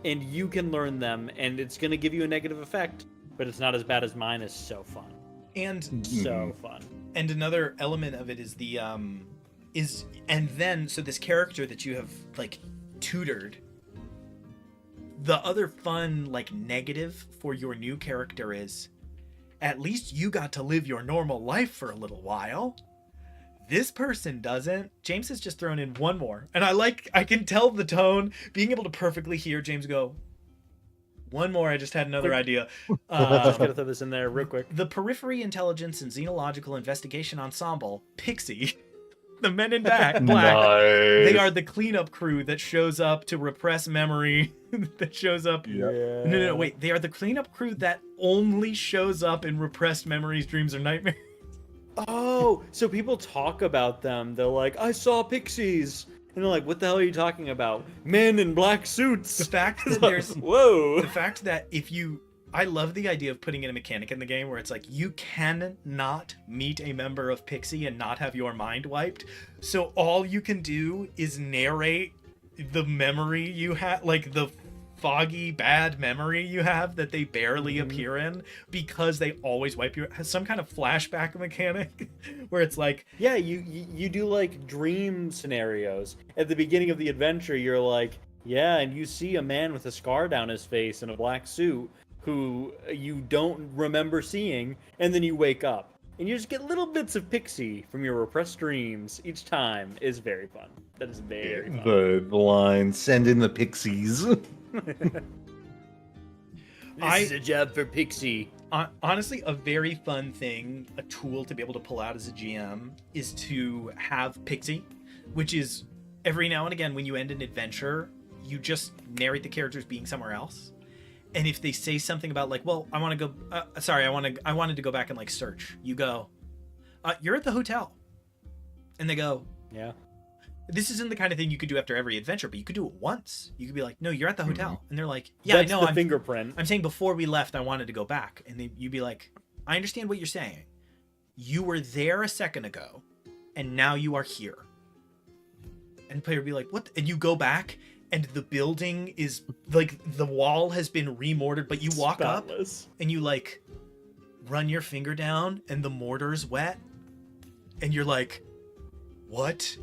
And you can learn them, and it's going to give you a negative effect, but it's not as bad as mine. Is so fun. And so fun. And another element of it is the so this character that you have like tutored, the other fun like negative for your new character is at least you got to live your normal life for a little while. This person doesn't. James has just thrown in one more, and I can tell the tone, being able to perfectly hear James go, one more. I just had another idea. Just gotta throw this in there real quick. The Periphery Intelligence and Xenological Investigation Ensemble, Pixie, the Men in Black. They are the cleanup crew that shows up to repress memory. That shows up. Yeah. No, wait. They are the cleanup crew that only shows up in repressed memories, dreams, or nightmares. Oh, so people talk about them. They're like, I saw pixies. And they're like, what the hell are you talking about? Men in black suits. The fact that there's... Whoa. The fact that if you... I love the idea of putting in a mechanic in the game where it's like, you cannot meet a member of Pixie and not have your mind wiped. So all you can do is narrate the memory you have, like the foggy, bad memory you have that they barely appear in, because they always wipe your... Has some kind of flashback mechanic where it's like... Yeah, you do like dream scenarios. At the beginning of the adventure, you're like, yeah, and you see a man with a scar down his face in a black suit. who you don't remember seeing, and then you wake up. And you just get little bits of Pixie from your repressed dreams each time. Is very fun. That is very fun. The line, send in the pixies. This is a job for Pixie. Honestly, a very fun thing, a tool to be able to pull out as a GM is to have Pixie, which is every now and again when you end an adventure, you just narrate the characters being somewhere else. And if they say something about like, well, I want to go, I wanted to go back and like search. You go, you're at the hotel. And they go, yeah. This isn't the kind of thing you could do after every adventure, but you could do it once. You could be like, no, you're at the hotel. Mm-hmm. And they're like, yeah, That's I know. The fingerprint. I'm saying before we left, I wanted to go back. And you'd be like, I understand what you're saying. You were there a second ago, and now you are here. And the player would be like, what? And you go back, and the building is, like, the wall has been remortared, but you walk Spotless. up, and you, like, run your finger down, and the mortar's wet. And you're like, what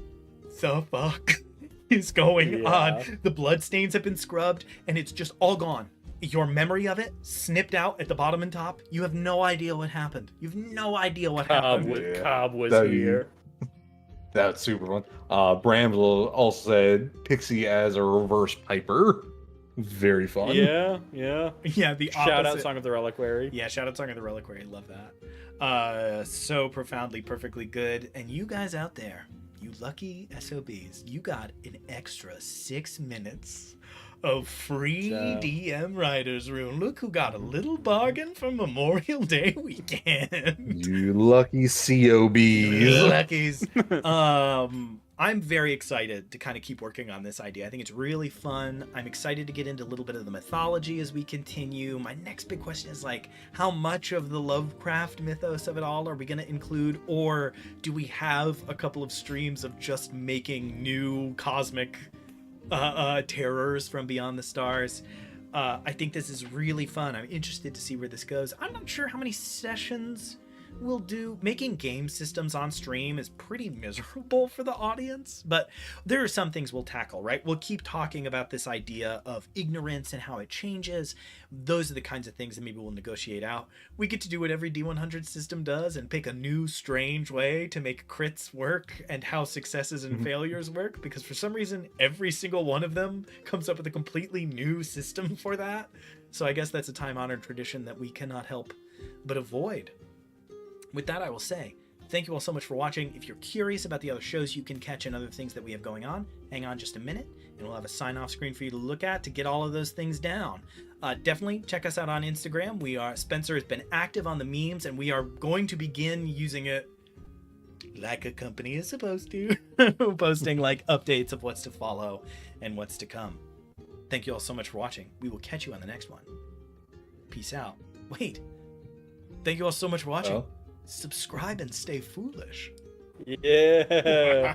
the fuck is going on? The bloodstains have been scrubbed, and it's just all gone. Your memory of it snipped out at the bottom and top. You have no idea what happened. You have no idea what happened. Cobb was That'd here. That's super fun. Bramble also said Pixie as a reverse Piper. Very fun. Yeah. Yeah, the Shout out opposite. Song of the Reliquary. Yeah, shout out Song of the Reliquary. Love that. So profoundly, perfectly good. And you guys out there, you lucky SOBs, you got an extra 6 minutes of free DM Writers Room. Look who got a little bargain for Memorial Day weekend. You lucky COBs. Luckies. I'm very excited to kind of keep working on this idea. I think it's really fun. I'm excited to get into a little bit of the mythology as we continue. My next big question is like, how much of the Lovecraft mythos of it all are we going to include? Or do we have a couple of streams of just making new cosmic terrors from beyond the stars? I think this is really fun. I'm interested to see where this goes. I'm not sure how many sessions we'll do. Making game systems on stream is pretty miserable for the audience, but there are some things we'll tackle, right? We'll keep talking about this idea of ignorance and how it changes. Those are the kinds of things that maybe we'll negotiate out. We get to do what every D100 system does and pick a new strange way to make crits work and how successes and failures work, because for some reason every single one of them comes up with a completely new system for that. So I guess that's a time-honored tradition that we cannot help but avoid. With that, I will say, thank you all so much for watching. If you're curious about the other shows you can catch and other things that we have going on, hang on just a minute, and we'll have a sign-off screen for you to look at to get all of those things down. Definitely check us out on Instagram. Spencer has been active on the memes, and we are going to begin using it like a company is supposed to, posting like updates of what's to follow and what's to come. Thank you all so much for watching. We will catch you on the next one. Peace out. Wait. Thank you all so much for watching. Subscribe and stay foolish. Yeah.